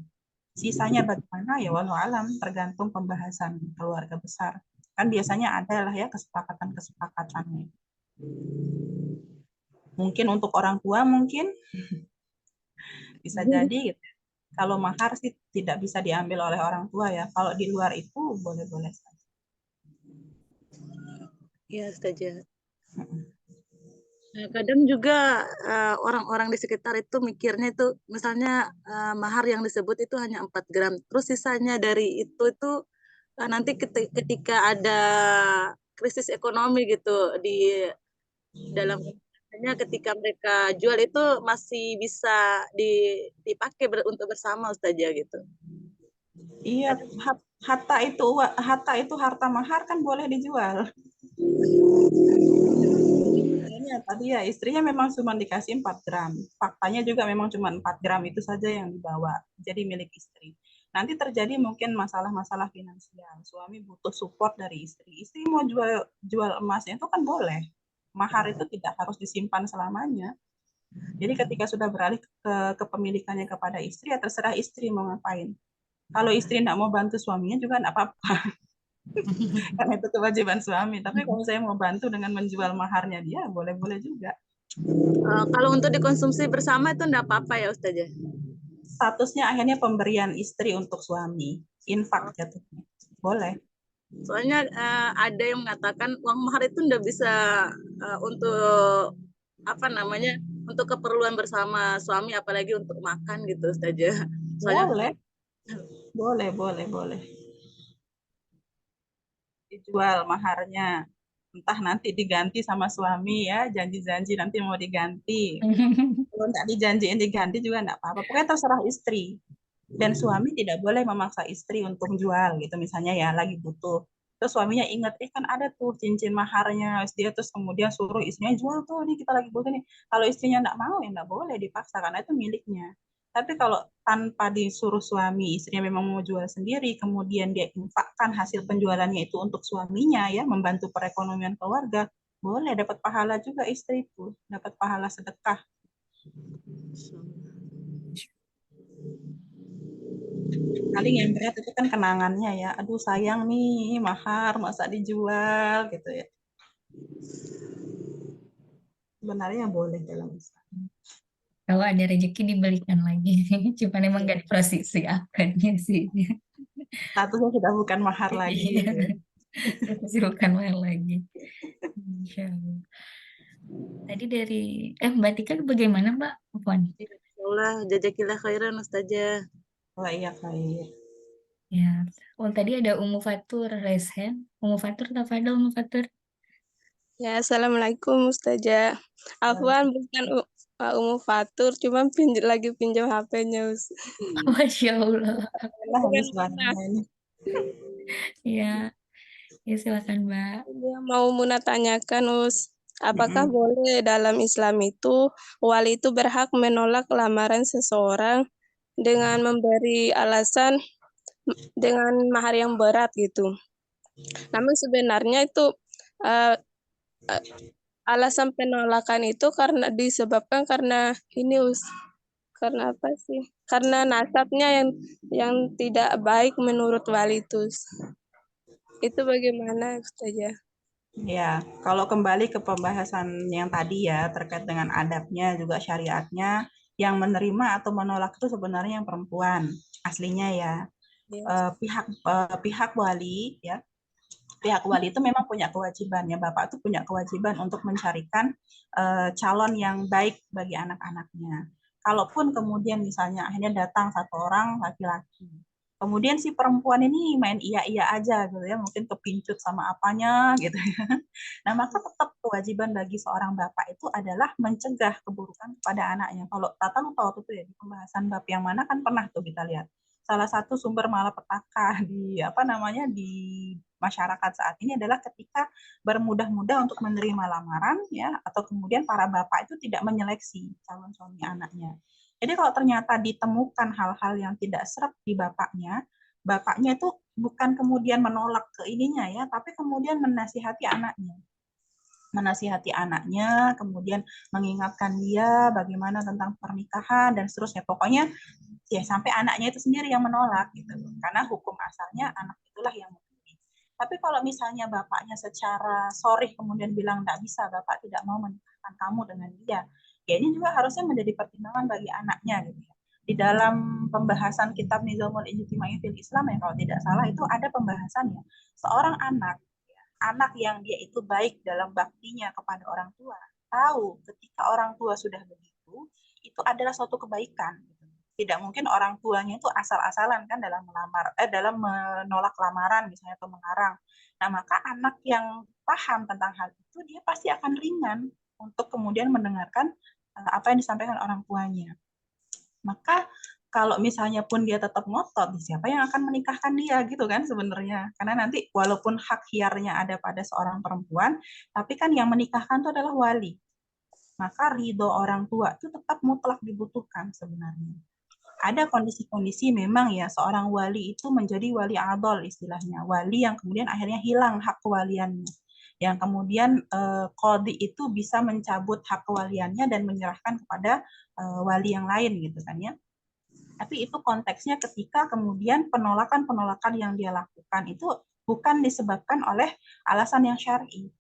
Sisanya bagaimana ya walau alam, tergantung pembahasan keluarga besar. Kan biasanya ada lah ya kesepakatan-kesepakatannya. Mungkin untuk orang tua mungkin bisa jadi gitu. Kalau mahar sih tidak bisa diambil oleh orang tua ya. Kalau di luar itu boleh-boleh saja. Ya, Ustazah. Nah, kadang juga orang-orang di sekitar itu mikirnya itu misalnya mahar yang disebut itu hanya 4 gram. Terus sisanya dari itu nanti ketika ada krisis ekonomi gitu di dalam ketika mereka jual itu masih bisa dipakai untuk bersama Ustazah gitu. Iya, harta mahar kan boleh dijual. Tadi ya istrinya memang cuma dikasih 4 gram. Faktanya juga memang cuma 4 gram itu saja yang dibawa. Jadi milik istri. Nanti terjadi mungkin masalah-masalah finansial. Suami butuh support dari istri. Istri mau jual emasnya itu kan boleh. Mahar itu tidak harus disimpan selamanya. Jadi ketika sudah beralih ke kepemilikannya kepada istri, ya terserah istri mau ngapain. Kalau istri tidak mau bantu suaminya juga tidak apa-apa. Karena itu kewajiban suami. Tapi kalau saya mau bantu dengan menjual maharnya dia, boleh-boleh juga. Kalau untuk dikonsumsi bersama itu enggak apa-apa ya Ustazah? Statusnya akhirnya pemberian istri untuk suami. Infak jatuhnya. Boleh. Soalnya ada yang mengatakan uang mahar itu enggak bisa untuk untuk keperluan bersama suami, apalagi untuk makan gitu Ustazah. Soalnya boleh. Dijual maharnya. Entah nanti diganti sama suami ya, janji-janji nanti mau diganti. Kalau nggak dijanjiin diganti juga nggak apa-apa. Pokoknya terserah istri. Dan suami tidak boleh memaksa istri untuk jual gitu misalnya ya lagi butuh. Terus suaminya ingat, kan ada tuh cincin maharnya dia, terus kemudian suruh istrinya jual tuh, nih kita lagi butuh nih. Kalau istrinya nggak mau ya nggak boleh dipaksa karena itu miliknya. Tapi kalau tanpa disuruh suami, istrinya memang mau jual sendiri, kemudian dia infakkan hasil penjualannya itu untuk suaminya ya, membantu perekonomian keluarga, boleh dapat pahala juga istri itu, dapat pahala sedekah. Paling yang berat itu kan kenangannya ya, aduh sayang nih mahar masa dijual gitu ya. Sebenarnya boleh dalam Islam. Kalau ada rezeki dibelikan lagi. Cuman emang gak diprosesi akannya sih. Statusnya sudah bukan mahar lagi Iya. gitu ya. Terus bukan main lagi. Insya Allah. Tadi dari Mbak Tika bagaimana Mbak? Puan? Insyaallah jazakillah khairan Ustazah. Wah iya khair. Ya. Oh tadi ada Umu Fatur raise hand. Umu Fatur, Tafadol Umu Fatur. Ya, Assalamualaikum Ustazah. Afwan bukan Umu Fatur, cuma lagi pinjam HP-nya Us. Masya Allah. Alhamdulillah Dengan habis Muna. barangnya ini. Ya, ya silakan Mbak. Dia mau Muna tanyakan Us, apakah Mm-mm. boleh dalam Islam itu wali itu berhak menolak lamaran seseorang dengan memberi alasan dengan mahar yang berat gitu. Namun sebenarnya itu eh, eh, alasan penolakan itu karena disebabkan karena ini Us. Karena apa sih? Karena nasabnya yang tidak baik menurut wali itu. Itu bagaimana Ustazah? Ya, kalau kembali ke pembahasan yang tadi ya terkait dengan adabnya juga syariatnya, yang menerima atau menolak itu sebenarnya yang perempuan aslinya ya. Ya. Pihak wali ya, pihak wali itu memang punya kewajiban ya, bapak itu punya kewajiban untuk mencarikan calon yang baik bagi anak-anaknya. Kalaupun kemudian misalnya akhirnya datang satu orang laki-laki, kemudian si perempuan ini main iya-iya aja gitu ya, mungkin kepincut sama apanya gitu ya. Nah maka tetap kewajiban bagi seorang bapak itu adalah mencegah keburukan kepada anaknya. Kalau Tata lupa waktu itu ya di pembahasan bab yang mana kan pernah tuh kita lihat salah satu sumber malapetaka di masyarakat saat ini adalah ketika bermudah-mudah untuk menerima lamaran ya, atau kemudian para bapak itu tidak menyeleksi calon suami anaknya. Jadi kalau ternyata ditemukan hal-hal yang tidak serap di bapaknya itu bukan kemudian menolak ke ininya ya, tapi kemudian menasihati anaknya, kemudian mengingatkan dia bagaimana tentang pernikahan dan seterusnya. Pokoknya ya sampai anaknya itu sendiri yang menolak gitu. Karena hukum asalnya anak itulah yang memilih. Tapi kalau misalnya bapaknya secara sorry kemudian bilang tidak bisa, bapak tidak mau menikahkan kamu dengan dia, ya ini juga harusnya menjadi pertimbangan bagi anaknya gitu ya. Di dalam pembahasan kitab Nizamul Ijtimai fil Islam ya kalau tidak salah itu ada pembahasannya. Seorang anak yang dia itu baik dalam baktinya kepada orang tua, tahu ketika orang tua sudah begitu, itu adalah suatu kebaikan. Tidak mungkin orang tuanya itu asal-asalan kan dalam menolak lamaran misalnya atau mengarang. Nah, maka anak yang paham tentang hal itu dia pasti akan ringan untuk kemudian mendengarkan apa yang disampaikan orang tuanya. Maka kalau misalnya pun dia tetap ngotot, siapa yang akan menikahkan dia gitu kan sebenarnya. Karena nanti walaupun hak hiarnya ada pada seorang perempuan, tapi kan yang menikahkan itu adalah wali. Maka ridho orang tua itu tetap mutlak dibutuhkan sebenarnya. Ada kondisi-kondisi memang ya seorang wali itu menjadi wali adol istilahnya. Wali yang kemudian akhirnya hilang hak kewaliannya. Yang kemudian qadhi itu bisa mencabut hak kewaliannya dan menyerahkan kepada wali yang lain gitu kan ya. Tapi itu konteksnya ketika kemudian penolakan-penolakan yang dia lakukan itu bukan disebabkan oleh alasan yang syar'i.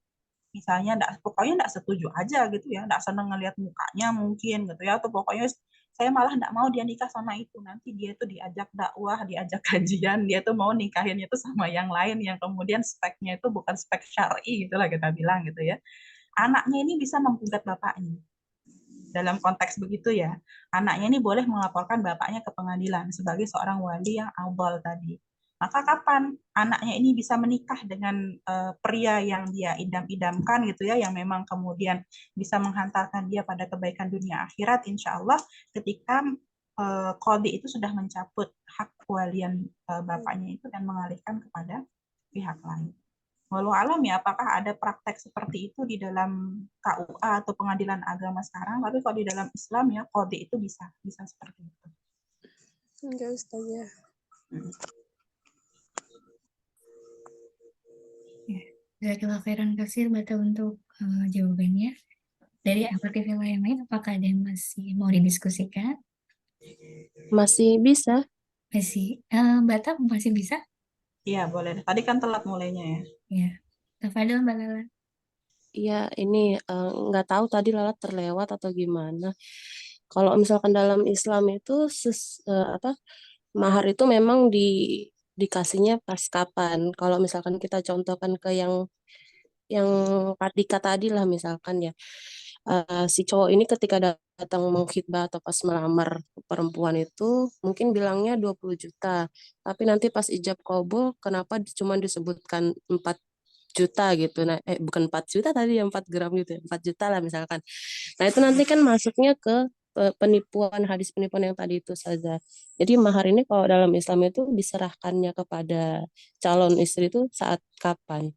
Misalnya pokoknya enggak setuju aja gitu ya, enggak senang ngelihat mukanya mungkin gitu ya, atau pokoknya saya malah enggak mau dia nikah sama itu, nanti dia tuh diajak dakwah, diajak kajian, dia tuh mau nikahinnya itu sama yang lain yang kemudian speknya itu bukan spek syar'i gitulah kita bilang gitu ya. Anaknya ini bisa menggugat bapaknya. Dalam konteks begitu ya, anaknya ini boleh melaporkan bapaknya ke pengadilan sebagai seorang wali yang adol tadi. Maka kapan anaknya ini bisa menikah dengan pria yang dia idam-idamkan gitu ya, yang memang kemudian bisa menghantarkan dia pada kebaikan dunia akhirat, insya Allah ketika qadhi itu sudah mencabut hak kewalian bapaknya itu dan mengalihkan kepada pihak lain. Walau alam ya, apakah ada praktek seperti itu di dalam KUA atau pengadilan agama sekarang, tapi kalau di dalam Islam ya kode itu bisa seperti itu. Enggak, Ustazah. Jazakallah khairan kasir Bata untuk jawabannya. Dari aktivitas yang lain, apakah ada yang masih mau didiskusikan? Masih bisa? Masih. Bata masih bisa? Iya, boleh. Tadi kan telat mulainya ya. Ya. Tafadhol Mbak Lala. Iya, ini nggak tahu tadi Lala terlewat atau gimana. Kalau misalkan dalam Islam itu apa mahar itu memang dikasihnya pas kapan. Kalau misalkan kita contohkan ke yang Dika tadi lah misalkan ya, si cowok ini ketika datang mengkhidbah atau pas melamar perempuan itu mungkin bilangnya 20 juta, tapi nanti pas ijab kabul kenapa cuma disebutkan 4 juta gitu. Nah, bukan 4 juta tadi, ya 4 gram gitu ya, 4 juta lah misalkan. Nah, itu nanti kan masuknya ke penipuan, hadis penipuan yang tadi itu saja. Jadi mahar ini kalau dalam Islam itu diserahkannya kepada calon istri itu saat kapan?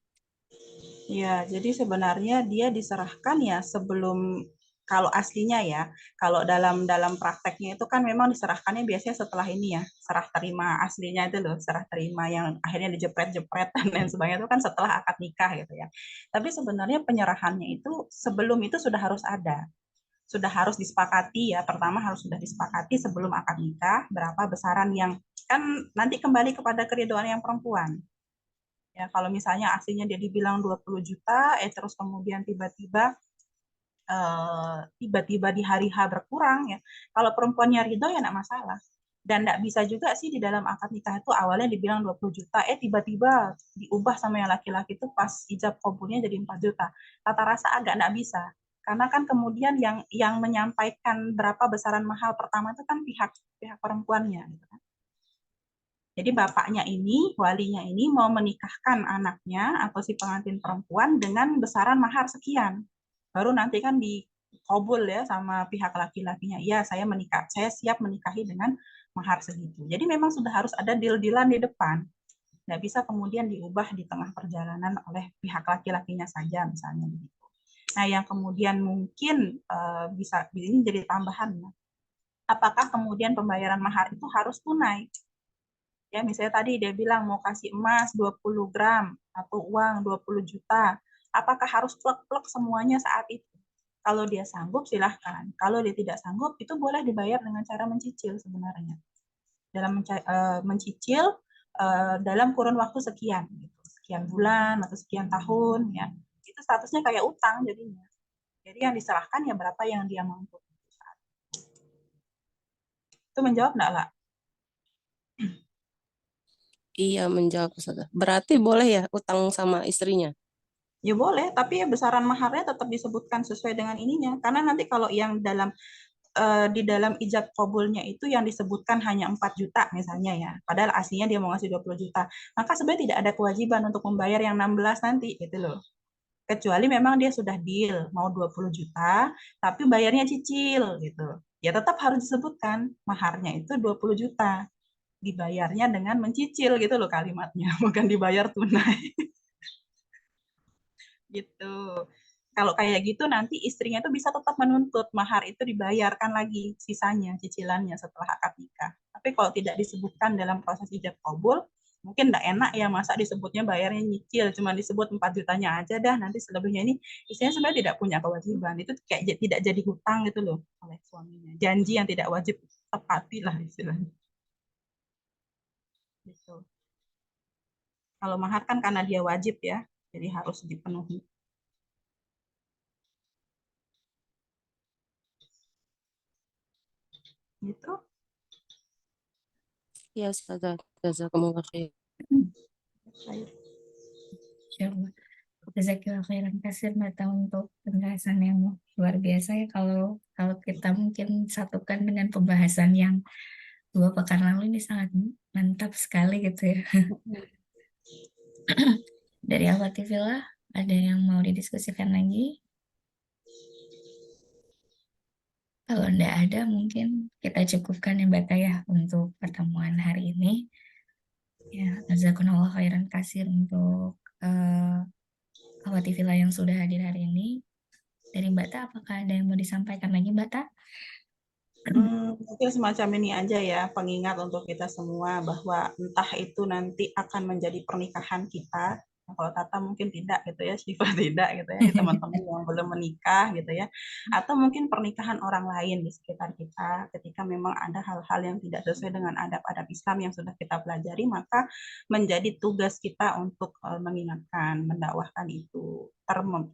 Ya, jadi sebenarnya dia diserahkan ya sebelum, kalau aslinya ya, kalau dalam prakteknya itu kan memang diserahkannya biasanya setelah ini ya, serah terima aslinya itu loh, serah terima yang akhirnya dijepret-jepret dan lain sebagainya itu kan setelah akad nikah gitu ya. Tapi sebenarnya penyerahannya itu sebelum itu sudah harus disepakati ya. Pertama harus sudah disepakati sebelum akad nikah berapa besaran yang, kan nanti kembali kepada keridoan yang perempuan. Ya, kalau misalnya aslinya dia dibilang 20 juta, terus kemudian tiba-tiba di hari H berkurang ya. Kalau perempuannya ridho ya enggak masalah. Dan enggak bisa juga sih di dalam akad nikah itu awalnya dibilang 20 juta, tiba-tiba diubah sama yang laki-laki itu pas ijab kabulnya jadi 4 juta. Tata rasa agak enggak bisa. Karena kan kemudian yang menyampaikan berapa besaran mahal pertama itu kan pihak perempuannya gitu kan. Jadi bapaknya ini, walinya ini mau menikahkan anaknya atau si pengantin perempuan dengan besaran mahar sekian. Baru nanti kan dikabul ya sama pihak laki-lakinya. Iya, saya siap menikahi dengan mahar segitu. Jadi memang sudah harus ada deal-dealan di depan. Nggak bisa kemudian diubah di tengah perjalanan oleh pihak laki-lakinya saja misalnya begitu. Nah, yang kemudian mungkin bisa ini jadi tambahan. Apakah kemudian pembayaran mahar itu harus tunai? Ya, misalnya tadi dia bilang mau kasih emas 20 gram atau uang 20 juta. Apakah harus plek-plek semuanya saat itu? Kalau dia sanggup silahkan. Kalau dia tidak sanggup itu boleh dibayar dengan cara mencicil sebenarnya. Dalam mencicil dalam kurun waktu sekian, gitu. Sekian bulan atau sekian tahun ya. Itu statusnya kayak utang jadinya. Jadi yang diserahkan ya berapa yang dia mampu. Itu menjawab enggak, Kak? Iya, menjawab Ustazah. Berarti boleh ya utang sama istrinya? Ya boleh, tapi ya besaran maharnya tetap disebutkan sesuai dengan ininya. Karena nanti kalau yang di dalam ijab kabulnya itu yang disebutkan hanya 4 juta misalnya ya, padahal aslinya dia mau ngasih 20 juta, maka sebenarnya tidak ada kewajiban untuk membayar yang 16 nanti gitu loh. Kecuali memang dia sudah deal mau 20 juta, tapi bayarnya cicil gitu. Ya tetap harus disebutkan maharnya itu 20 juta. Dibayarnya dengan mencicil gitu loh kalimatnya, bukan dibayar tunai. Gitu. Kalau kayak gitu nanti istrinya itu bisa tetap menuntut mahar itu dibayarkan lagi sisanya cicilannya setelah akad nikah. Tapi kalau tidak disebutkan dalam proses ijab kabul, mungkin enggak enak ya masa disebutnya bayarnya nyicil, cuma disebut 4 jutanya aja dah, nanti selebihnya ini istrinya sebenarnya tidak punya kewajiban. Itu kayak tidak jadi hutang gitu loh oleh suaminya. Janji yang tidak wajib tepati lah istilahnya. Gitu. Kalau mahar kan karena dia wajib ya, jadi harus dipenuhi. Gitu. Iya, Ustazah. Jazakumullah khair. Insyaallah. Jazakallah khairan kasir Mata untuk penjelasan yang luar biasa ya. Kalau kita mungkin satukan dengan pembahasan yang 2 pekan lalu ini sangat mantap sekali gitu ya. Dari Al-Fatihah, ada yang mau didiskusikan lagi? Kalau enggak ada, mungkin kita cukupkan ya Bata ya untuk pertemuan hari ini. Ya, jazakumullah khairan kasir untuk akhwati fillah yang sudah hadir hari ini. Dari Mbak Ta, apakah ada yang mau disampaikan lagi, Mbak Ta? Mungkin semacam ini aja ya, pengingat untuk kita semua bahwa entah itu nanti akan menjadi pernikahan kita, kalau Tata mungkin tidak gitu ya, Syifa tidak gitu ya, di teman-teman yang belum menikah gitu ya, atau mungkin pernikahan orang lain di sekitar kita, ketika memang ada hal-hal yang tidak sesuai dengan adab-adab Islam yang sudah kita pelajari, maka menjadi tugas kita untuk mengingatkan, mendakwahkan itu.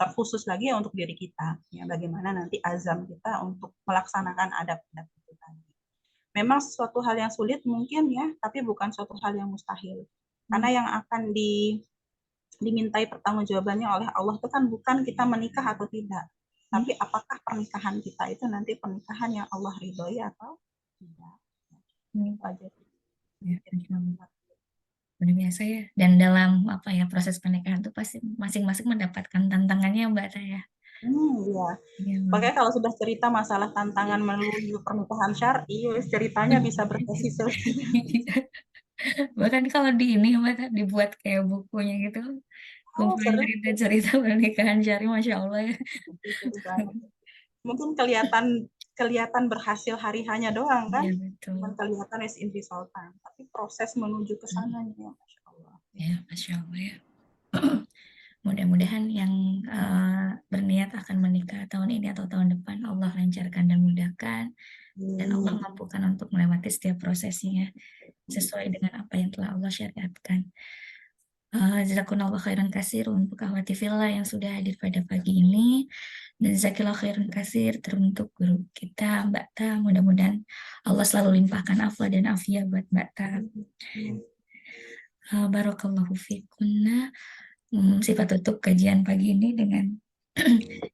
Terkhusus lagi ya untuk diri kita, ya bagaimana nanti azam kita untuk melaksanakan adab-adab itu tadi. Memang sesuatu hal yang sulit mungkin ya, tapi bukan suatu hal yang mustahil. Karena yang akan dimintai pertanggungjawabannya oleh Allah itu kan bukan kita menikah atau tidak, tapi apakah pernikahan kita itu nanti pernikahan yang Allah ridhoi atau tidak. Itu aja. Ya, luar biasa ya. Dan dalam apa ya, proses pernikahan itu pasti masing-masing mendapatkan tantangannya, Mbak Ta ya. Iya. Iya, Makanya kalau sudah cerita masalah tantangan menuju pernikahan syar'i, ceritanya bisa bersesi-sesi. Bahkan kalau di ini Mbak Ta, dibuat kayak bukunya gitu, kumpulan Seru. cerita-cerita pernikahan syari, Masya Allah ya. Seru banget. Mungkin kelihatan berhasil hari hanya doang kan, Iya, betul. cuman kelihatan as in resultan, tapi proses menuju ke sananya, Masya Allah. Ya, Masya Allah ya. Mudah-mudahan yang berniat akan menikah tahun ini atau tahun depan Allah lancarkan dan mudahkan, dan Allah mampukan untuk melewati setiap prosesnya sesuai dengan apa yang telah Allah syariatkan. Jazakumullah khairan katsir untuk akhwati fillah yang sudah hadir pada pagi ini, dan jazakillah khairan katsir teruntuk guru kita Mbak Ta. Mudah-mudahan Allah selalu limpahkan afwa dan afiyah buat Mbak Ta. Barakallahu fikunna. Sifat tutup kajian pagi ini dengan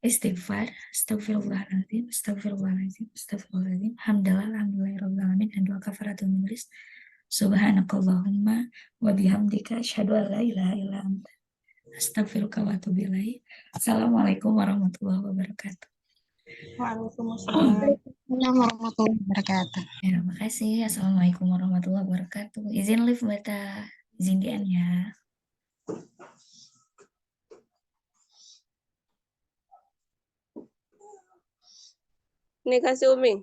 istighfar, astagfirullahaladzim, astagfirullahaladzim, astagfirullahaladzim, hamdalah, alhamdulillahirabbil alamin, dan doa kafaratul majlis. Subhanakallahumma wa bihamdika asyhadu an la ilaha illa anta astaghfiruka wa atubu ilaik. Assalamualaikum warahmatullahi wabarakatuh. Waalaikumsalam. Warahmatullahi wabarakatuh. Ya, makasih. Assalamualaikum warahmatullahi wabarakatuh. Izin live Mbak Ta, izin DN ya. Ini kasih Umi.